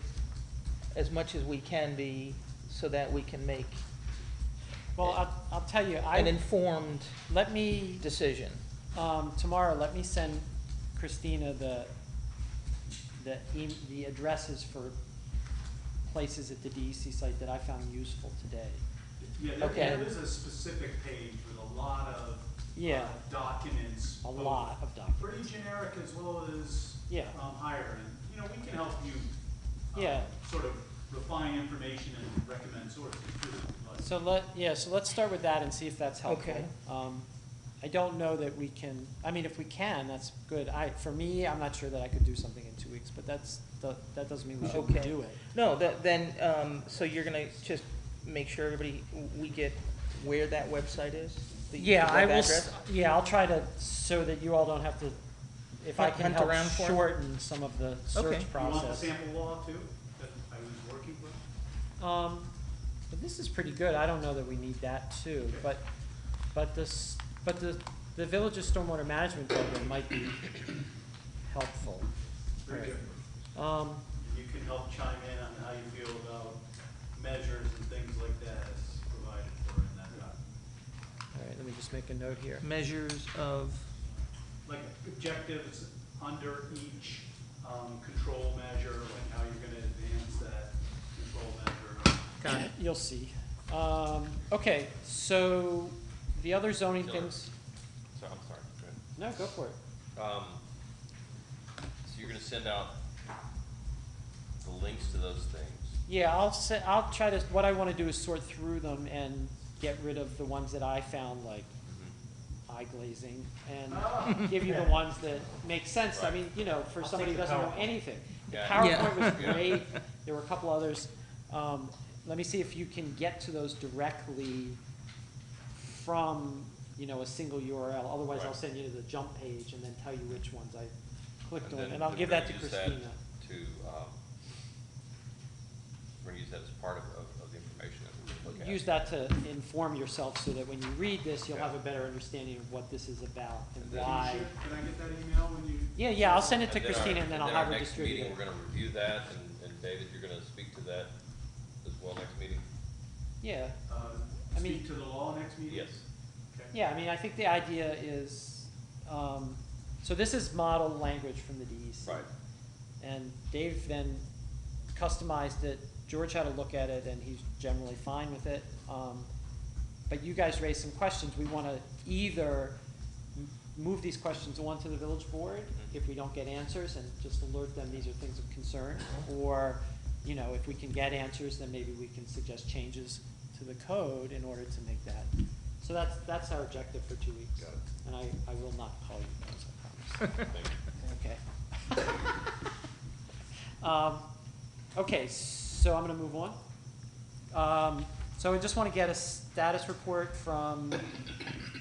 as much as we can be so that we can make Well, I'll tell you, an informed let me, decision. tomorrow, let me send Christina the addresses for places at the DEC site that I found useful today. Yeah, Okay. there is a specific page with a lot of Yeah. documents. A both lot of documents. Pretty generic as well as Yeah. higher, and, you know, we can help you Yeah. sort of refine information and recommend sources too. But So let's start with that and see if that's helpful. Okay. I don't know that we can, I mean, if we can, that's good. For me, I'm not sure that I could do something in 2 weeks, but that doesn't mean we shouldn't Okay. do it. No, so you're gonna just make sure we get where that website is? Yeah, I web will, address? yeah, I'll try to, so that you all don't have to, if I can Hunt help around for it? shorten some of the search Okay. You want the process. sample law too, that I was working with? But this is pretty good, I don't know that we need that too, Okay. but the village's stormwater management program might be helpful. Very Right. good. You can help chime in on how you feel about measures and things like that as provided for in that document. All right, let me just make a note here. Measures of, Like objectives under each, control measure, like how you're gonna advance that control measure. Got it, you'll see. Okay, so the other zoning Sorry. things, So, I'm sorry, go ahead. no, go for it. So you're gonna send out the links to those things? Yeah, I'll try to, what I wanna do is sort through them and get rid of the ones that I found like eye glazing and give you the ones that make sense. I mean, you know, for I'll somebody who take the doesn't know PowerPoint. anything. The Yeah. Yeah. PowerPoint was Yeah. great, there were a couple others. Let me see if you can get to those directly from, you know, a single URL. Otherwise, I'll Right. send you to the jump page and then tell you which ones I clicked on. then And I'll we're give gonna that to use Christina. We're gonna use that as part of the information that we're gonna look at. Use that to inform yourself so that when you read this, you'll have a better understanding of what this is about and And then- why. Can I get that email when you? Yeah, I'll send it to And then Christina and then I'll have her Our next distribute meeting, it. we're gonna review that, and David, you're gonna speak to that as well next meeting? Yeah, I mean- Speak to the law next meeting? Yes. Okay. yeah, I mean, I think the idea is, so this is model language from the DEC. Right. And Dave then customized it, George had a look at it, and he's generally fine with it. But you guys raised some questions, we wanna either move these questions on to the village board, if we don't get answers, and just alert them, these are things of concern, or, you know, if we can get answers, then maybe we can suggest changes to the code in order to make that. So that's our objective for 2 weeks. Got it. And I will not call you guys, I promise. Thank you. Okay. Okay, so I'm gonna move on. So I just wanna get a status report from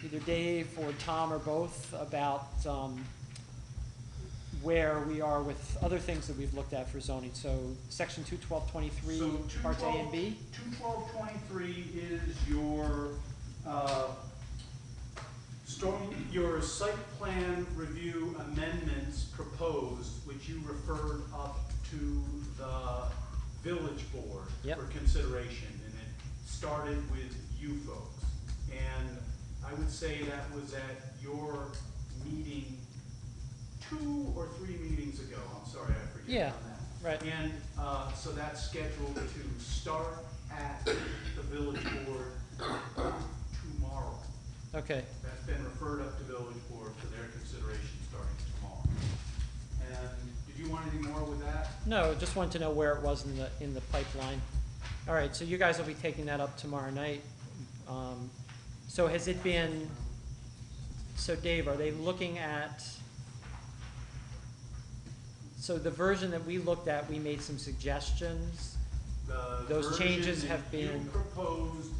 either Dave or Tom or both about, where we are with other things that we've looked at for zoning. So section 21223, So parts A and B. 21223 is your site plan review amendments proposed, which you referred up to the village board Yep. for consideration, and it started with you folks. And I would say that was at your meeting 2 or 3 meetings ago, I'm sorry, I forget Yeah, on that. right. And so that's scheduled to start at the village board tomorrow. Okay, That's been referred up to village board for their consideration starting tomorrow. And did you want anything more with that? no, just wanted to know where it was in the pipeline. All right, so you guys will be taking that up tomorrow night. So has it been, so Dave, are they looking at, so the version that we looked at, we made some suggestions. The Those version changes that have been- you proposed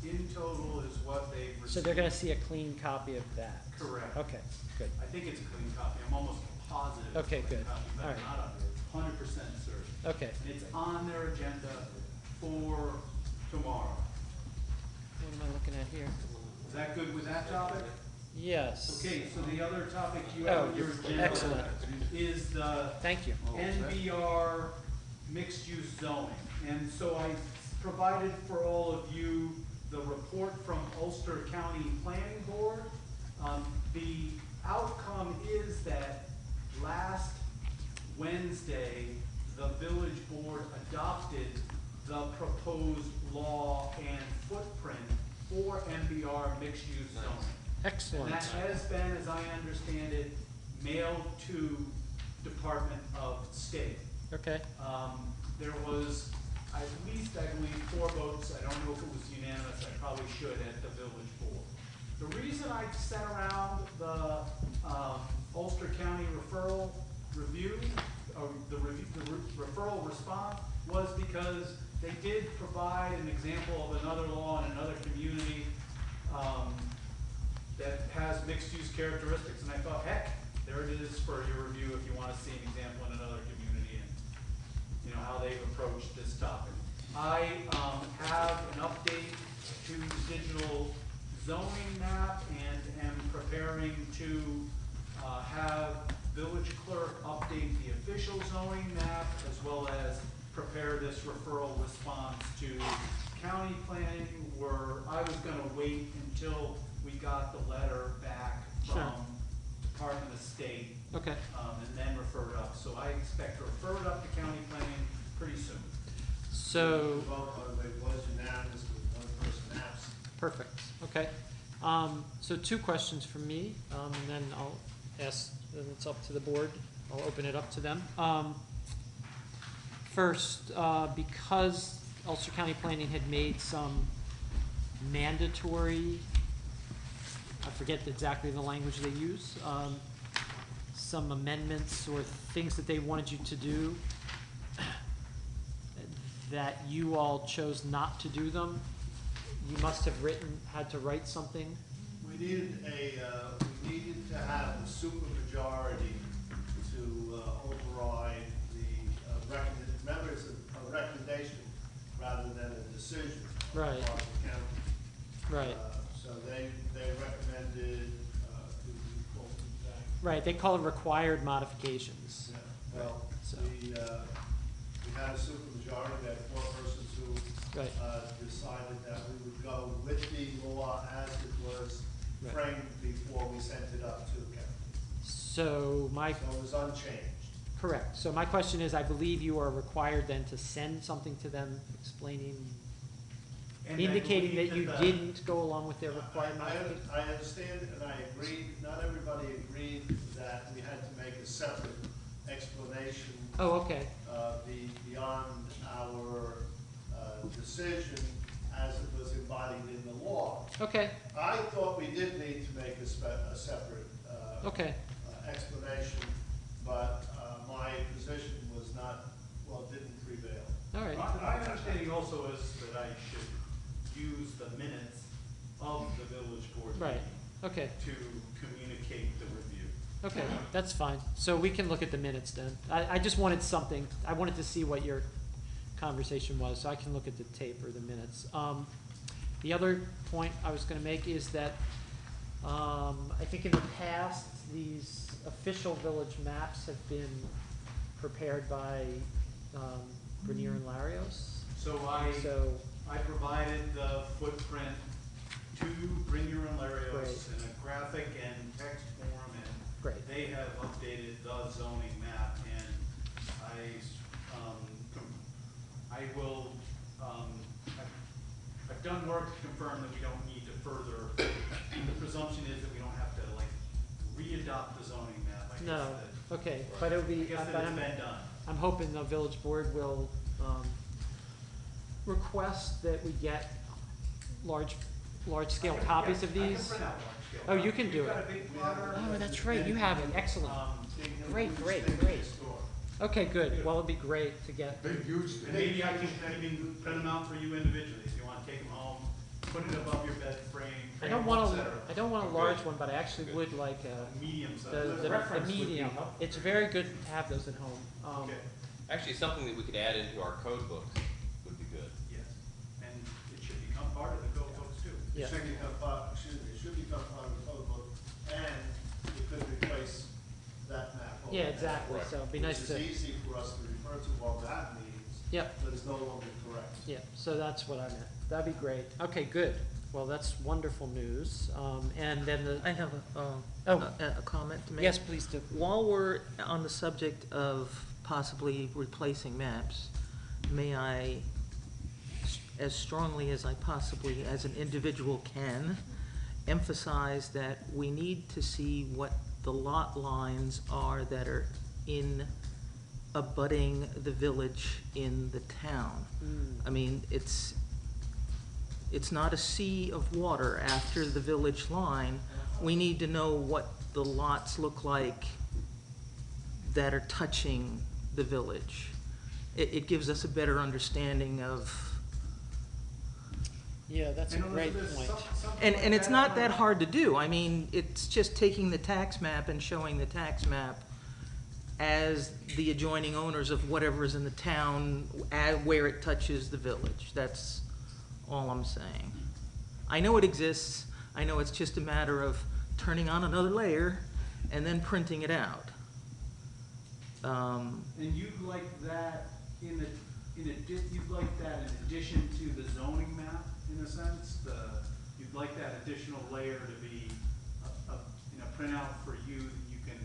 in total is what they've received. So they're gonna see a clean copy of that? Correct. Okay, good. I think it's a clean copy, I'm almost positive. it's a Okay, clean good. copy, but All I'm right. not 100% certain. Okay. And it's on their agenda for tomorrow. What am I looking at here? Is that good with that topic? Yes. Okay, so the other topic you Oh, have on your agenda excellent. is the Thank you. NBR mixed-use zoning. And so I provided for all of you the report from Ulster County Planning Board. The outcome is that last Wednesday, the village board adopted the proposed law and footprint for NBR mixed-use zoning. And Excellent. that has been, as I understand it, mailed to Department of State. Okay, There was at least, I believe, 4 votes, I don't know if it was unanimous, I probably should, at the village board. The reason I sent around the Ulster County referral review, or the referral response, was because they did provide an example of another law in another community, that has mixed-use characteristics, and I thought, heck, there it is for your review if you wanna see an example in another community and, you know, how they've approached this topic. I, have an update to the digital zoning map and am preparing to, have village clerk update the official zoning map, as well as prepare this referral response to county planning, where I was gonna wait until we got the letter back Sure. from Department of State, Okay, and then refer it up. So I expect to refer it up to county planning pretty soon. so, It was unanimous with one person absent. perfect, okay. So two questions from me, and then I'll ask, then it's up to the board, I'll open it up to them. First, because Ulster County Planning had made some mandatory, I forget exactly the language they use, some amendments or things that they wanted you to do, that you all chose not to do them, you must have had to write something. We needed to have a supermajority to override the remember, it's a recommendation rather than a decision. on the Right. part of the county. Right, So they recommended, right, they call it required modifications. well, So- we had a supermajority, we had 4 persons who Right, decided that we would go with the law as it was Right. framed before we sent it up to the county. so So it was unchanged. correct, so my question is, I believe you are required then to send something to them explaining, And I indicating that believe you the- didn't go along with their required modification? I understand and I agree, not everybody agreed that we had to make a separate explanation Oh, okay, beyond our decision as it was embodied in the law. okay, I thought we did need to make a separate okay, explanation, but my position was not, well, didn't prevail. all right, My understanding also is that I should use the minutes of the village board Right. meeting okay, to communicate the review. okay, that's fine, so we can look at the minutes then. I just wanted something, I wanted to see what your conversation was, so I can look at the tape or the minutes. The other point I was gonna make is that, I think in the past, these official village maps have been prepared by, Grenier and Larios. So So, I provided the footprint to Bringer and Great. Larios in a graphic and text form, and great, they have updated the zoning map, and I will, I've done work to confirm that we don't need to further, the presumption is that we don't have to like re-adopt the zoning map. I guess no, that- okay, but it'll I be, guess that it's been done. I'm hoping the village board will, request that we get large-scale copies of I can these. print out large scale. Oh, you can do We've got it. a big plotter. Oh, that's right, you have it, excellent. Great, great, Thing in great. the store. Okay, good, well, it'd be great to get, Big, huge And thing. maybe I can even print them out for you individually, if you wanna take them home, put it above your bed frame. I don't et want cetera. a large one, but I actually would like Medium size. the reference would be medium. helpful. It's very good to have those at home. Okay, Actually, something that we could add into our code books would be good. yes, and it should become part of the code books too. Yeah. It should become part of the code book, and it could replace that map. over Yeah, there, exactly, Right. so it'd be nice to, Which is easy for us to refer to while we're at meetings, yep, but it's no longer correct. yeah, so that's what I meant. That'd be great. Okay, good. Well, that's wonderful news. And then the, I have Oh. a comment to make. yes, please do. While we're on the subject of possibly replacing maps, may I, as strongly as I possibly, as an individual can, emphasize that we need to see what the lot lines are that are in abutting the village in the town. I mean, it's not a sea of water after the village line. We need to know what the lots look like that are touching the village. It gives us a better understanding of Yeah, that's a And great there's point. something And, like and it's that not on that our- hard to do. I mean, it's just taking the tax map and showing the tax map as the adjoining owners of whatever is in the town, where it touches the village. That's all I'm saying. I know it exists. I know it's just a matter of turning on another layer and then printing it out. And you'd like that you'd like that in addition to the zoning map, in a sense? You'd like that additional layer to be a printout for you that you can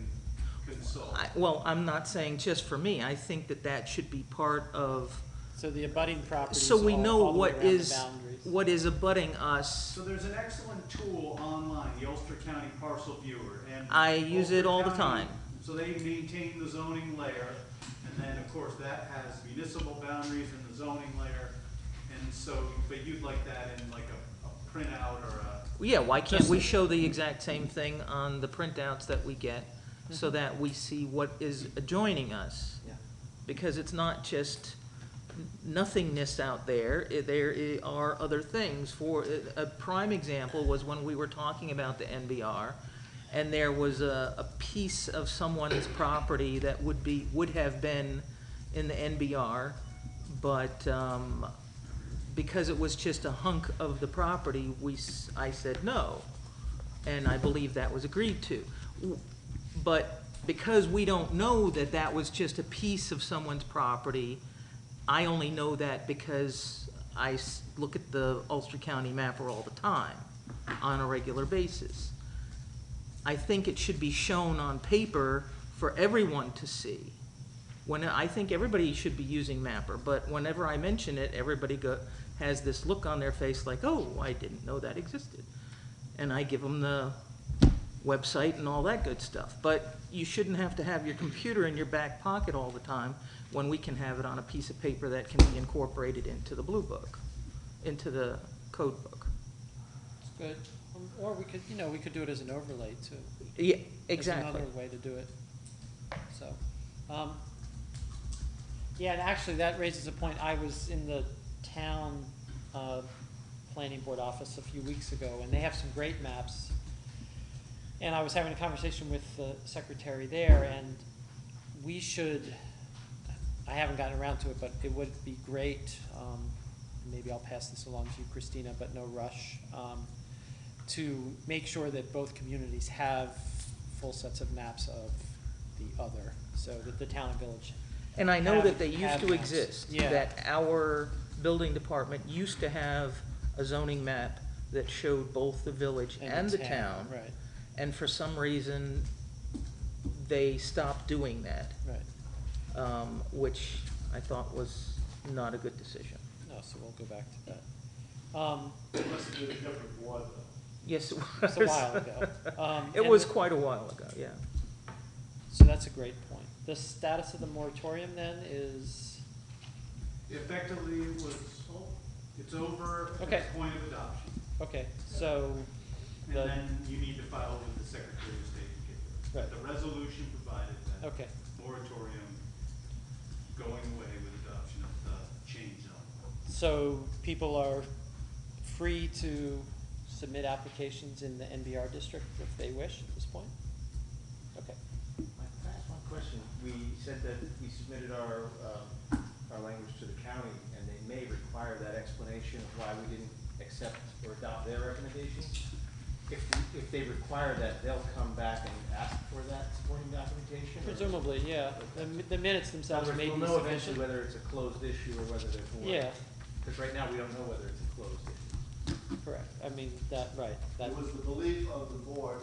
consult? Well, I'm not saying just for me. I think that that should be part of, So the abutting properties so we all know the way what around the is, boundaries. what is abutting us. So there's an excellent tool online, the Ulster County Parcel Viewer, and. I use it Ulster all the County- time. So they maintain the zoning layer, and then, of course, that has municipal boundaries and the zoning layer. And so, but you'd like that in like a printout or a, Yeah, why can't we show the exact same thing on the printouts that we get, so that we see what is adjoining us? Yeah. Because it's not just nothingness out there, there are other things. For, a prime example was when we were talking about the NBR, and there was a piece of someone's property that would have been in the NBR, but, because it was just a hunk of the property, I said no, and I believe that was agreed to. But because we don't know that that was just a piece of someone's property, I only know that because I look at the Ulster County mapper all the time, on a regular basis. I think it should be shown on paper for everyone to see. I think everybody should be using Mapper, but whenever I mention it, everybody has this look on their face like, oh, I didn't know that existed. And I give them the website and all that good stuff. But you shouldn't have to have your computer in your back pocket all the time when we can have it on a piece of paper that can be incorporated into the blue book, into the code book. It's good. Or we could, we could do it as an overlay too. Yeah, exactly. That's another way to do it. So, yeah, and actually that raises a point. I was in the town planning board office a few weeks ago, and they have some great maps. And I was having a conversation with the secretary there, and I haven't gotten around to it, but it would be great, maybe I'll pass this along to you, Christina, but no rush, to make sure that both communities have full sets of maps of the other, so that the town and village. And I know that they used have to maps. exist. Yeah. That our building department used to have a zoning map that showed both the village and the town. Right, And for some reason, they stopped doing that, right. which I thought was not a good decision. No, so we'll go back to that. It must have been a different board, though. Yes, it was. It's a while ago. It was quite a while ago, yeah. So that's a great point. The status of the moratorium then is, effectively it's over at Okay. the point of adoption. okay, so, And The- then you need to file with the Secretary of State to get Right. the resolution provided that okay, moratorium going away with adoption of the change zone. so people are free to submit applications in the NBR district if they wish at this point? Okay, Can I ask one question? We said that we submitted our language to the county, and they may require that explanation of why we didn't accept or adopt their recommendation. If they require that, they'll come back and ask for that supporting documentation? or- presumably, yeah. The minutes themselves In other may words, be we'll know eventually sufficient. whether it's a closed issue or whether there's more. Yeah, Because right now, we don't know whether it's a closed issue. correct. I mean, right, that, It was the belief of the board,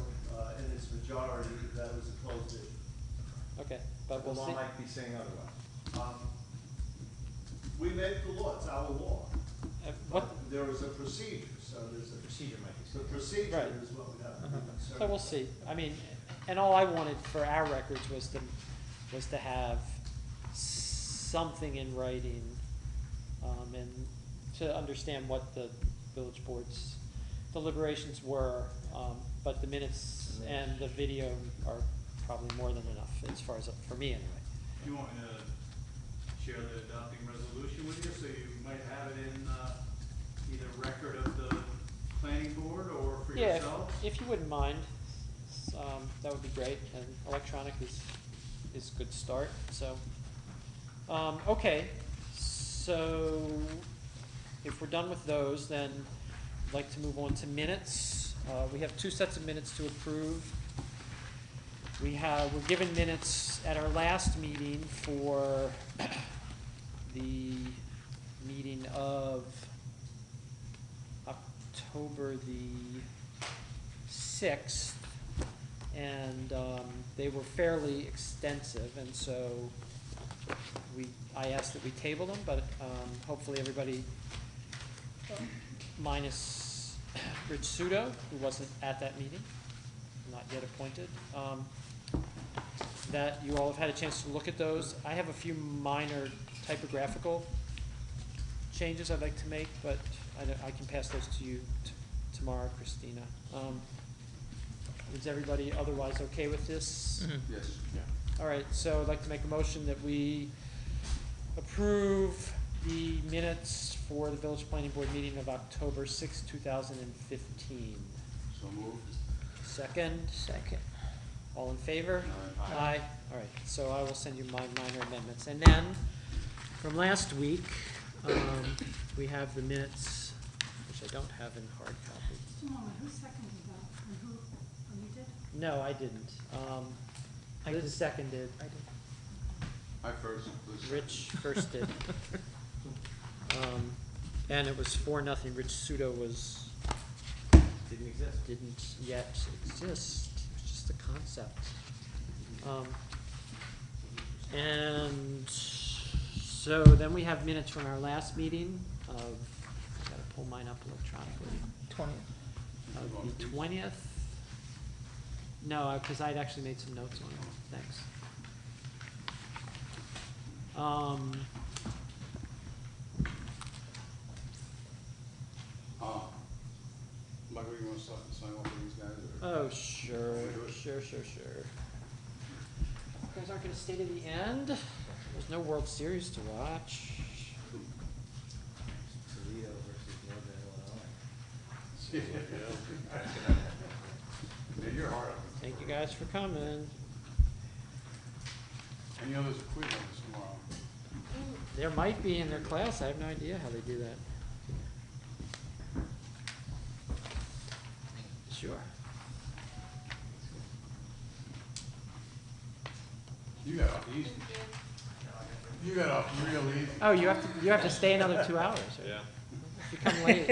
in its majority, that it was a closed issue. okay, But but the we'll law see. might be saying otherwise. We make the law, it's our law. What, There is a procedure, so there's The a, procedure might be the saying. procedure Right. is what we have to Uh-huh. be concerned. so we'll see. I mean, and all I wanted for our records was to have something in writing, and to understand what the village board's deliberations were, but the minutes and the video are probably more than enough as far as, for me anyway. Do you want me to share the adopting resolution with you, so you might have it in, either record of the planning board or for Yeah, yourselves? if you wouldn't mind, that would be great, and electronic is a good start, so. Okay, so if we're done with those, then I'd like to move on to minutes. We have 2 sets of minutes to approve. We're given minutes at our last meeting for the meeting of October the 6th, and they were fairly extensive, and so I asked that we table them, but hopefully everybody, minus Rich Sudo, who wasn't at that meeting, not yet appointed, that you all have had a chance to look at those. I have a few minor typographical changes I'd like to make, but I can pass those to you tomorrow, Christina. Is everybody otherwise okay with this? Yes. All right, so I'd like to make a motion that we approve the minutes for the Village Planning Board meeting of October 6, 2015. So moved. Second? Second. All in favor? Aye. All right, so I will send you my minor amendments. And then, from last week, we have the minutes, which I don't have in hard copy. Just a moment, who seconded that? And who, oh, you did? No, I didn't. I Liz did. seconded. I did. I first, please. Rich first did. And it was 4-0. Rich Sudo Didn't exist. didn't yet exist. It was just a concept. And so then we have minutes from our last meeting of, I gotta pull mine up electronically, 20th. of the 20th. No, because I'd actually made some notes on it. Thanks. Michael, you want to sign off with these guys? Or? Oh, sure. You guys aren't gonna stay to the end? There's no World Series to watch. Toledo versus Northern Illinois. Yeah, you're hard on me. Thank you guys for coming. And you know there's a quiz on this tomorrow. There might be in their class. I have no idea how they do that. Sure. You got off easy. You got off real easy. Oh, you have to stay another 2 hours. Right? Yeah. If you come late.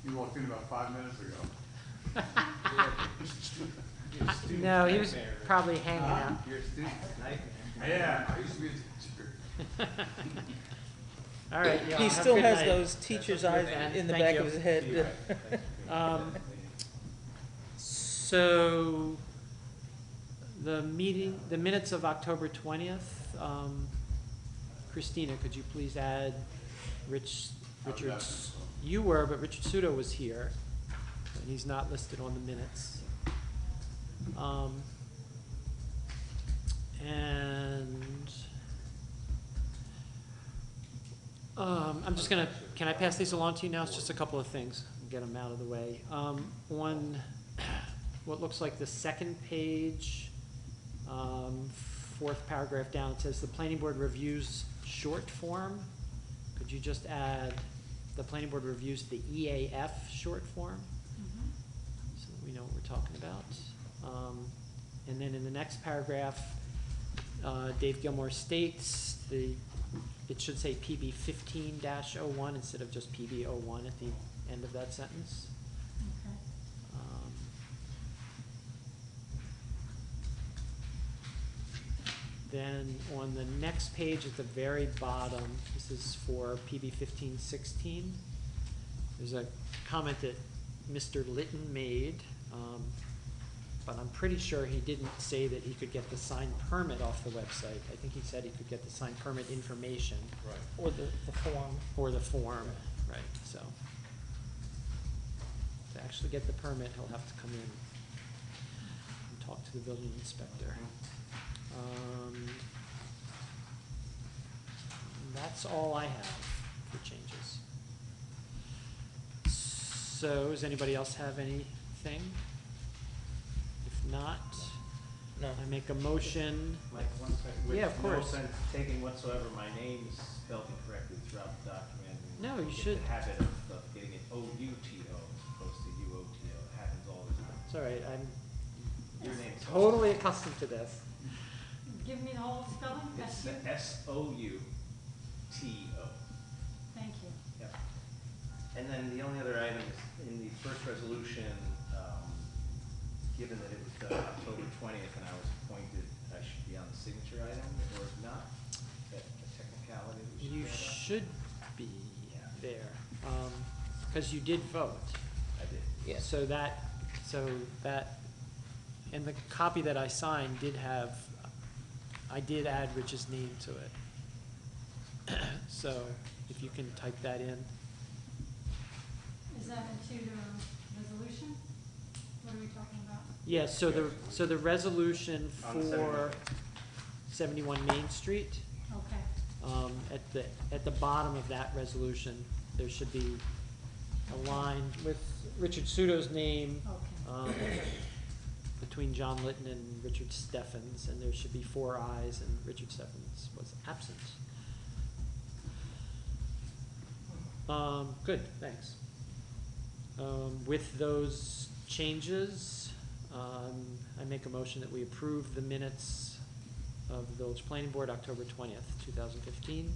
You walked in about 5 minutes ago. No, he was probably hanging out. You're a student, nightmare. Yeah, I used to be a teacher. All right, yeah. He have a still good has night. those teacher's eyes And in the thank back you. of his head. So the minutes of October 20th. Christina, could you please add Richard's? You were, but Richard Sudo was here, and he's not listed on the minutes. I'm just gonna, can I pass these along to you now? It's just a couple of things, get them out of the way. On what looks like the second page, 4th paragraph down, it says the planning board reviews short form. Could you just add, the planning board reviews the EAF short form? So that we know what we're talking about. And then in the next paragraph, Dave Gilmore states it should say PB 15-01 instead of just PB 01 at the end of that sentence. Okay. Then on the next page at the very bottom, this is for PB 15-16. There's a comment that Mr. Litton made, but I'm pretty sure he didn't say that he could get the sign permit off the website. I think he said he could get the sign permit information. Right. Or the form. Or the form, right, so. To actually get the permit, he'll have to come in and talk to the building inspector. That's all I have for changes. So, does anybody else have anything? If not, No. I make a motion. Mike, one second. Yeah, of course. With no sense taking whatsoever, my name's spelled incorrectly throughout the document. and No, you get should- the habit of getting it O-U-T-O as opposed to U-O-T-O. It happens all the time. It's all right, I'm Your name's totally accustomed to this. Give me the whole spelling, It's that's you, S-O-U-T-O. thank you. Yep. And then the only other item is in the first resolution, given that it was October 20th and I was appointed, I should be on the signature item, or if not, that a technicality we should You bear about? should be there, because you did vote. I did. Yes. So that, and the copy that I signed did have, I did add Rich's name to it. So if you can type that in. Is that into the resolution? What are we talking about? Yeah, so the resolution On the for 71 Main Street, Okay, at the bottom of that resolution, there should be a line with Richard Sudo's name, okay. between John Litton and Richard Steffens, and there should be 4 ayes, and Richard Steffens was absent. Good, thanks. With those changes, I make a motion that we approve the minutes of the Village Planning Board, October 20th, 2015.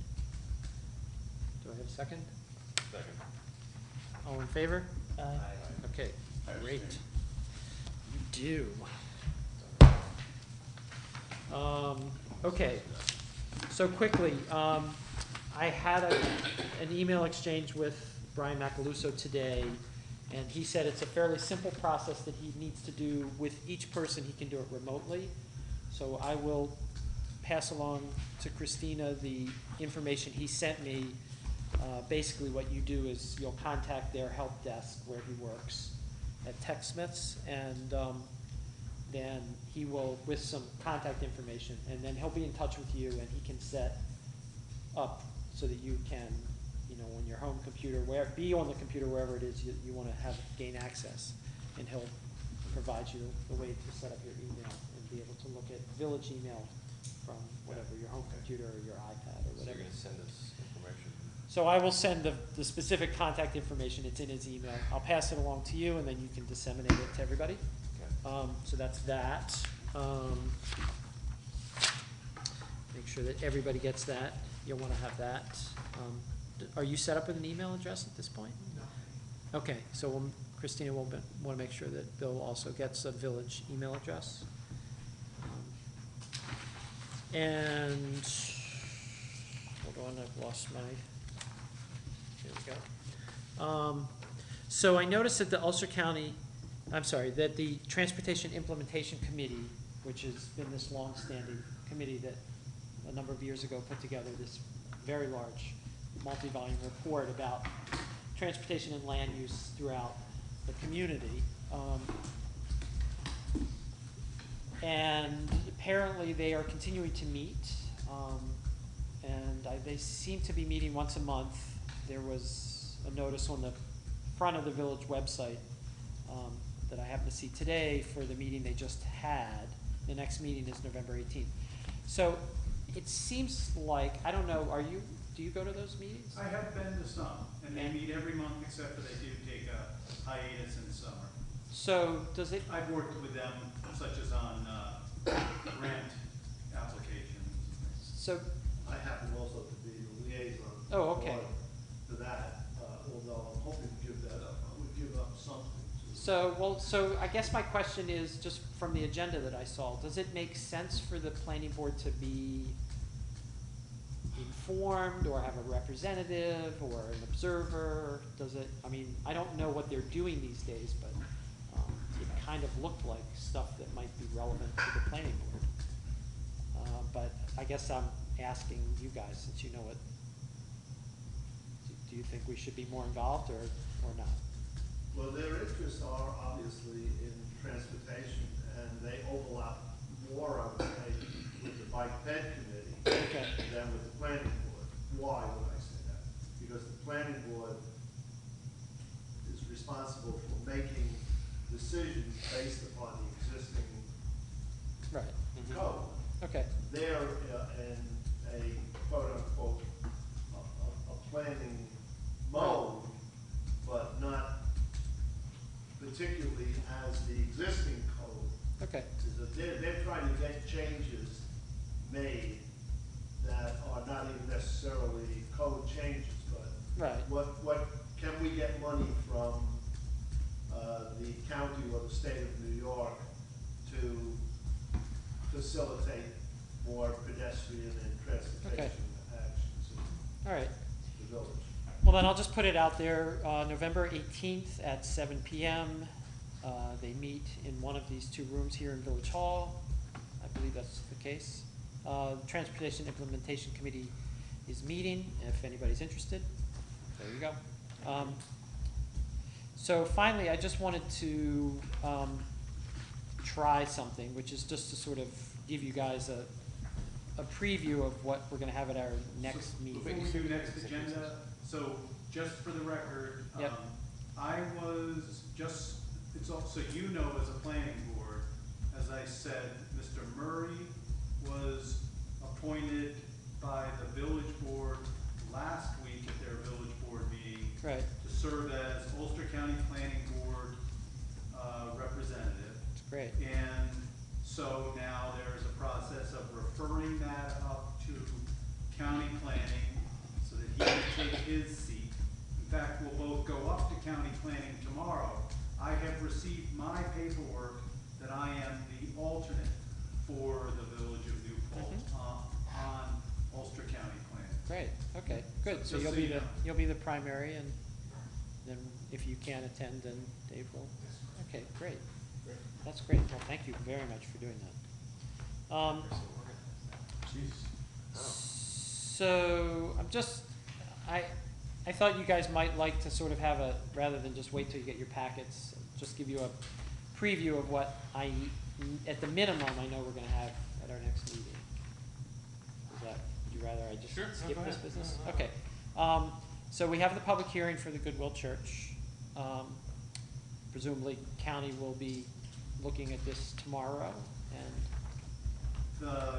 Do I have a second? Second. All in favor? Aye. Okay, great. You do. Okay, so quickly, I had an email exchange with Brian Macaluso today, and he said it's a fairly simple process that he needs to do with each person. He can do it remotely. So I will pass along to Christina the information he sent me. Basically what you do is you'll contact their help desk where he works at TechSmiths, and then he will, with some contact information, and then he'll be in touch with you, and he can set up so that you can, on your home computer, be on the computer wherever it is you want to gain access, and he'll provide you the way to set up your email and be able to look at village email from whatever, your home computer or your iPad or So whatever. you're gonna send us information? So I will send the specific contact information. It's in his email. I'll pass it along to you, and then you can disseminate it to everybody. Okay. So that's that. Make sure that everybody gets that. You'll want to have that. Are you set up with an email address at this point? No. Okay, so Christina will want to make sure that Bill also gets a village email address. And, hold on, I've lost my, here we go. So I noticed that the Ulster County, that the Transportation Implementation Committee, which has been this long-standing committee that a number of years ago put together this very large multi-volume report about transportation and land use throughout the community. And apparently they are continuing to meet, and they seem to be meeting once a month. There was a notice on the front of the village website that I happened to see today for the meeting they just had. The next meeting is November 18th. So it seems like, I don't know, do you go to those meetings? I have been to some, and they meet every month except for they do take a hiatus in the summer. So does it, I've worked with them such as on grant applications. so, I happen also to be the liaison. Oh, okay. To that, although I'm hoping to give that up, I would give up something to. so I guess my question is, just from the agenda that I saw, does it make sense for the planning board to be informed or have a representative or an observer? Does it, I don't know what they're doing these days, but it kind of looked like stuff that might be relevant to the planning board. But I guess I'm asking you guys, since you know it, do you think we should be more involved or not? Well, their interests are obviously in transportation, and they overlap more, I would say, with the bike ped committee Okay. than with the planning board. Why would I say that? Because the planning board is responsible for making decisions based upon the existing Right, code. okay, They're in a quote-unquote, a planning mode, but not particularly as the existing code. okay, They're trying to get changes made that are not even necessarily code changes, but right, what can we get money from, the county or the state of New York to facilitate more pedestrian and transportation actions all right. in the village? Well, then I'll just put it out there, November 18th at 7 PM. They meet in one of these two rooms here in Village Hall. I believe that's the case. Transportation Implementation Committee is meeting, if anybody's interested. There you go. So finally, I just wanted to try something, which is just to sort of give you guys a preview of what we're gonna have at our next meeting. Before we do next agenda, so just for the record, Yep. I was just, it's also, you know, as a planning board, as I said, Mr. Murray was appointed by the village board last week at their village board meeting Right, to serve as Ulster County Planning Board representative. it's great. And so now there's a process of referring that up to county planning so that he can take his seat. In fact, we'll both go up to county planning tomorrow. I have received my paperwork that I am the alternate for the village of New Paltz on Ulster County planning. Great, okay, good. So Just you'll so be you the, know. you'll be the primary, and then if you can't attend, then Dave will. Okay, great. That's great. Well, thank you very much for doing that. So I'm just, I thought you guys might like to sort of have a, rather than just wait till you get your packets, just give you a preview of what I, at the minimum, I know we're gonna have at our next meeting. Is that, would you rather I just Sure, no, skip go this ahead. business? Okay. So we have the public hearing for the Goodwill Church. Presumably, county will be looking at this tomorrow, and, The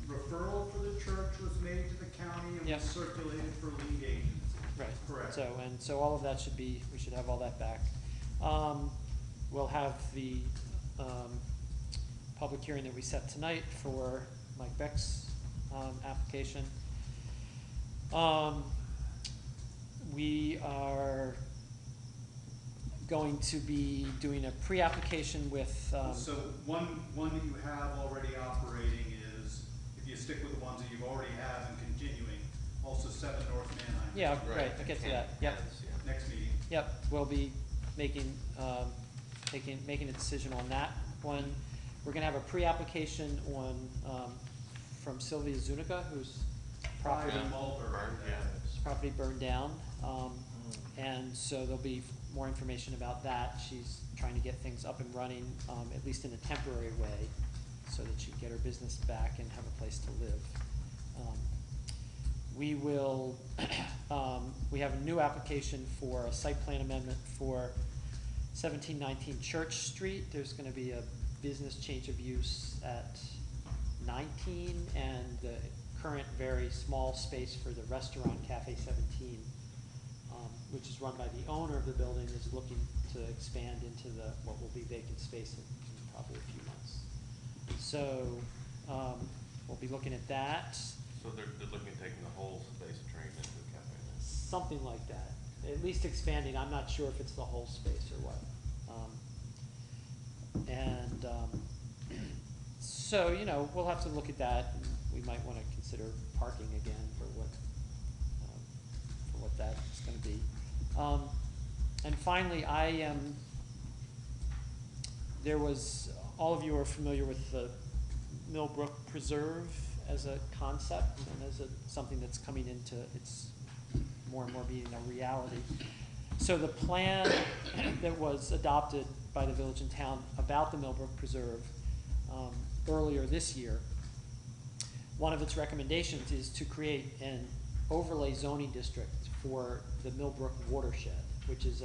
referral for the church was made to the county and Yep. was circulated for lead agency. right. Correct. So all of that should be, we should have all that back. We'll have the, public hearing that we set tonight for Mike Beck's, application. We are going to be doing a pre-application with, So one that you have already operating is, if you stick with the ones that you already have and continuing, also 7 North Manheim. yeah, right, I'll get to that, yep. Next meeting. Yep, we'll be making, making a decision on that one. We're gonna have a pre-application on, from Sylvia Zuniga, whose property, Brian Mulberg. property burned down. And so there'll be more information about that. She's trying to get things up and running, at least in a temporary way, so that she can get her business back and have a place to live. We will, we have a new application for a site plan amendment for 1719 Church Street. There's gonna be a business change of use at 19, and the current very small space for the restaurant Cafe 17, which is run by the owner of the building, is looking to expand into the, what will be vacant space in probably a few months. So, we'll be looking at that, So they're looking at taking the whole space and turning it into a cafe then? something like that. At least expanding, I'm not sure if it's the whole space or what. So, you know, we'll have to look at that. We might wanna consider parking again for what that's gonna be. And finally, there was, all of you are familiar with the Millbrook Preserve as a concept and as something that's coming into, it's more and more being a reality. So the plan that was adopted by the village and town about the Millbrook Preserve, earlier this year, one of its recommendations is to create an overlay zoning district for the Millbrook watershed, which is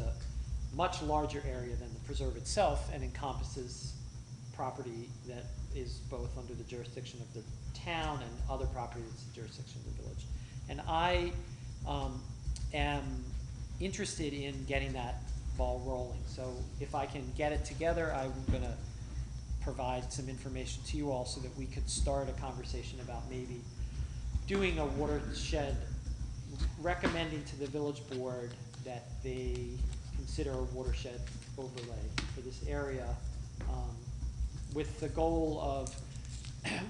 much larger area than the preserve itself and encompasses property that is both under the jurisdiction of the town and other property that's the jurisdiction of the village. And I am interested in getting that ball rolling. So if I can get it together, I'm gonna provide some information to you all so that we could start a conversation about maybe doing a watershed, recommending to the village board that they consider a watershed overlay for this area, with the goal of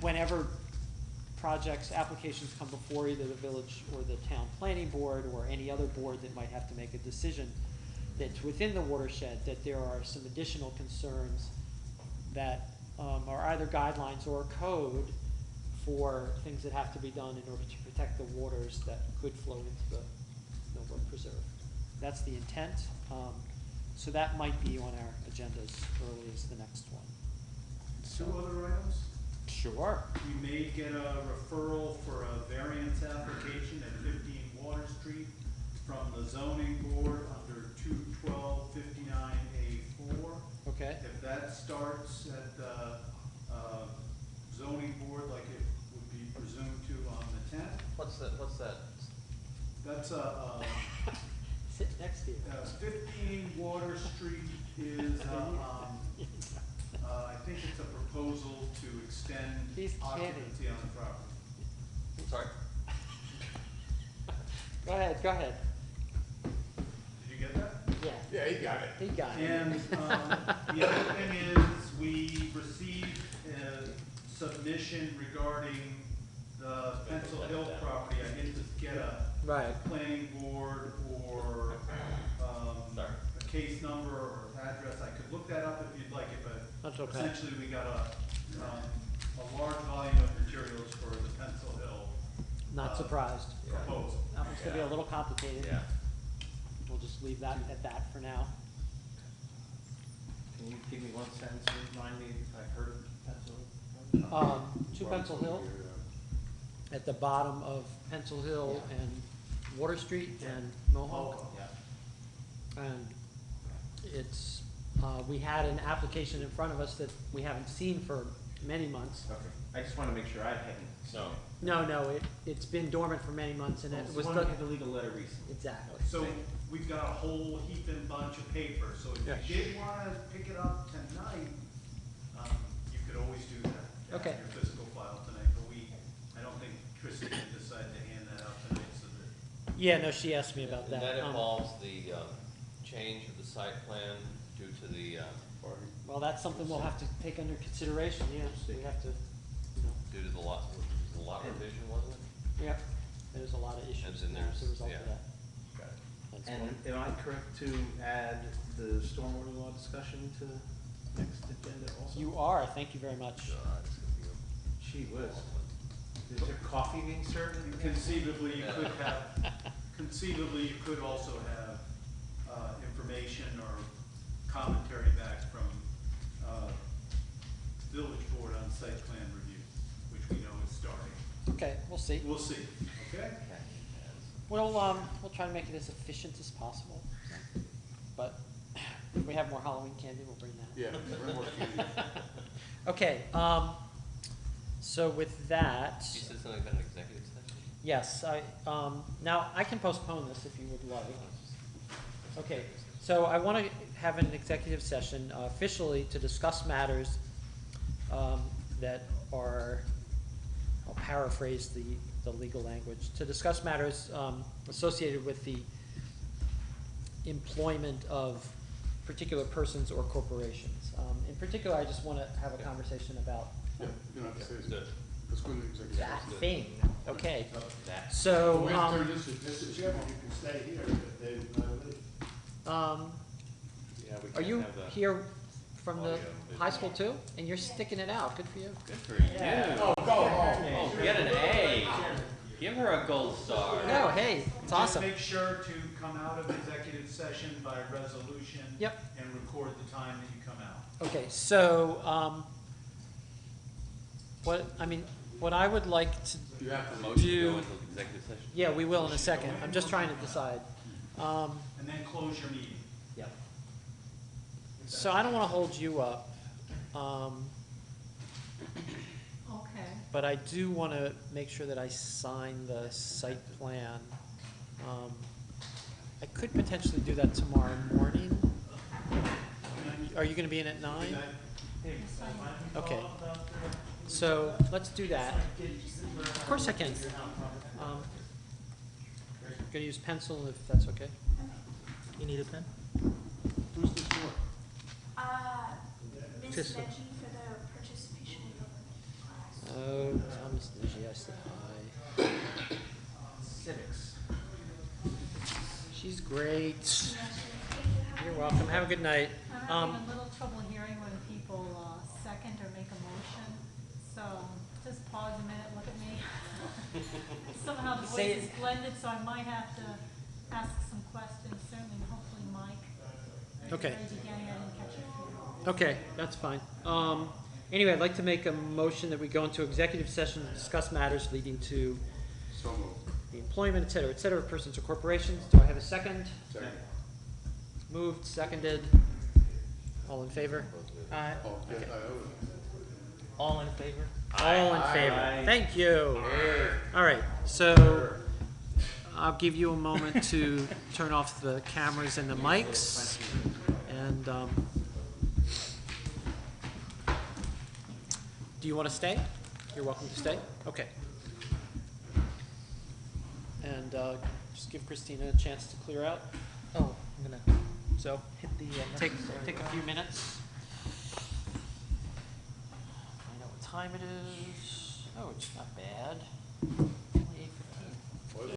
whenever projects, applications come before either the village or the town planning board or any other board that might have to make a decision that's within the watershed, that there are some additional concerns that are either guidelines or code for things that have to be done in order to protect the waters that could flow into the Millbrook Preserve. That's the intent. So that might be on our agenda as early as the next one. Two other items. Sure. We may get a referral for a variance application at 15 Water Street from the zoning board under 21259A4. Okay. If that starts at the zoning board like it would be presumed to on the 10th, What's that? that's Sit next to you. 15 Water Street is, I think it's a proposal to extend He's kidding. occupancy on the property. Sorry? Go ahead. Did you get that? Yeah. Yeah, he got it. He got it. And the other thing is, we received a submission regarding the Pencil Hill property. I didn't get a Right. planning board or Sorry. a case number or address. I could look that up if you'd like it, but That's okay. essentially we got a large volume of materials for the Pencil Hill Not surprised. proposal. That one's gonna be a little complicated. Yeah. We'll just leave that at that for now. Can you give me one sentence to remind me if I've heard of Pencil? 2 Pencil Hill, at the bottom of Pencil Hill Yeah. and Water Street and Mohawk. Yeah. And it's, we had an application in front of us that we haven't seen for many months. Okay, I just want to make sure I hadn't. No. No, it's been dormant for many months and it was One the, had the legal letter recently. exactly. So we've got a whole heaping bunch of paper, so if Yeah. you did wanna pick it up tonight, you could always do that. Okay. Your physical file tonight, but I don't think Chrissy can decide to hand that out tonight, so that. Yeah, no, she asked me about And that. that involves the change of the site plan due to the, Well, that's something we'll have to take under consideration, yeah, we have to, you know, due to the lot revision, wasn't it? yeah, there's a lot of issues then now as a there's- result yeah. of that. Got it. That's And fine. am I correct to add the stormwater law discussion to the next agenda also? You are, thank you very much. God, it's gonna be a Gee whiz. long one. Is there coffee being served? Conceivably, you could also have, information or commentary back from, village board on site plan review, which we know is starting. Okay, we'll see. We'll see, okay? We'll try to make it as efficient as possible, but if we have more Halloween candy, we'll bring that. Yeah, bring more candy. Okay, so with that, You said something about an executive session? yes, now I can postpone this if you would like. Okay, so I want to have an executive session officially to discuss matters that are, I'll paraphrase the legal language, to discuss matters associated with the employment of particular persons or corporations. In particular, I just want to have a conversation about Yeah, you don't have to say Good. it. Let's go into executive. that session. thing. Okay, That. so, Wait, turn this, Mr. Chairman, you can stay here if they want to leave. Yeah, we are can't you have the here from the audio. high school too? And you're sticking it out, good for you. Good for you. Oh, go home. Oh, get an A. Give her a gold star. No, hey, it's awesome. Just make sure to come out of executive session by resolution. Yep. And record the time that you come out. Okay, so, what I would like to, You have to Motion to Do- go into executive session? yeah, we will in a second, I'm just trying to decide. And then close your meeting. Yep. So I don't wanna hold you up, Okay. but I do wanna make sure that I sign the site plan. I could potentially do that tomorrow morning. Are you gonna be in at 9? Okay, so let's do that. Of course I can. Gonna use pencil if that's okay. You need a pen? Who's this for? Ms. Just- Veggie for the participation in government class. Oh, Thomas Digi, I said hi. Civics. She's great. Yes, thank you. You're welcome. Have a good night. I'm having a little trouble hearing when people second or make a motion, so just pause a minute, look at me. Somehow the Say voice it. is blended, so I might have to ask some questions, certainly, hopefully Mike. At the Okay. very beginning, I didn't catch it. Okay, that's fine. Anyway, I'd like to make a motion that we go into executive session to discuss matters leading to So moved. the employment, et cetera, of persons or corporations. Do I have a second? Second. Moved, seconded. All in favor? Aye. Oh, yes, Okay. I owe it. All in favor? All in favor. Aye. Thank you. All right, so I'll give you a moment to turn off the cameras and the mics. And, do you want to stay? You're welcome to stay. Okay. And just give Christina a chance to clear out. Oh, I'm gonna So hit the take necessary a few minutes. I know what time it is. Oh, it's not bad.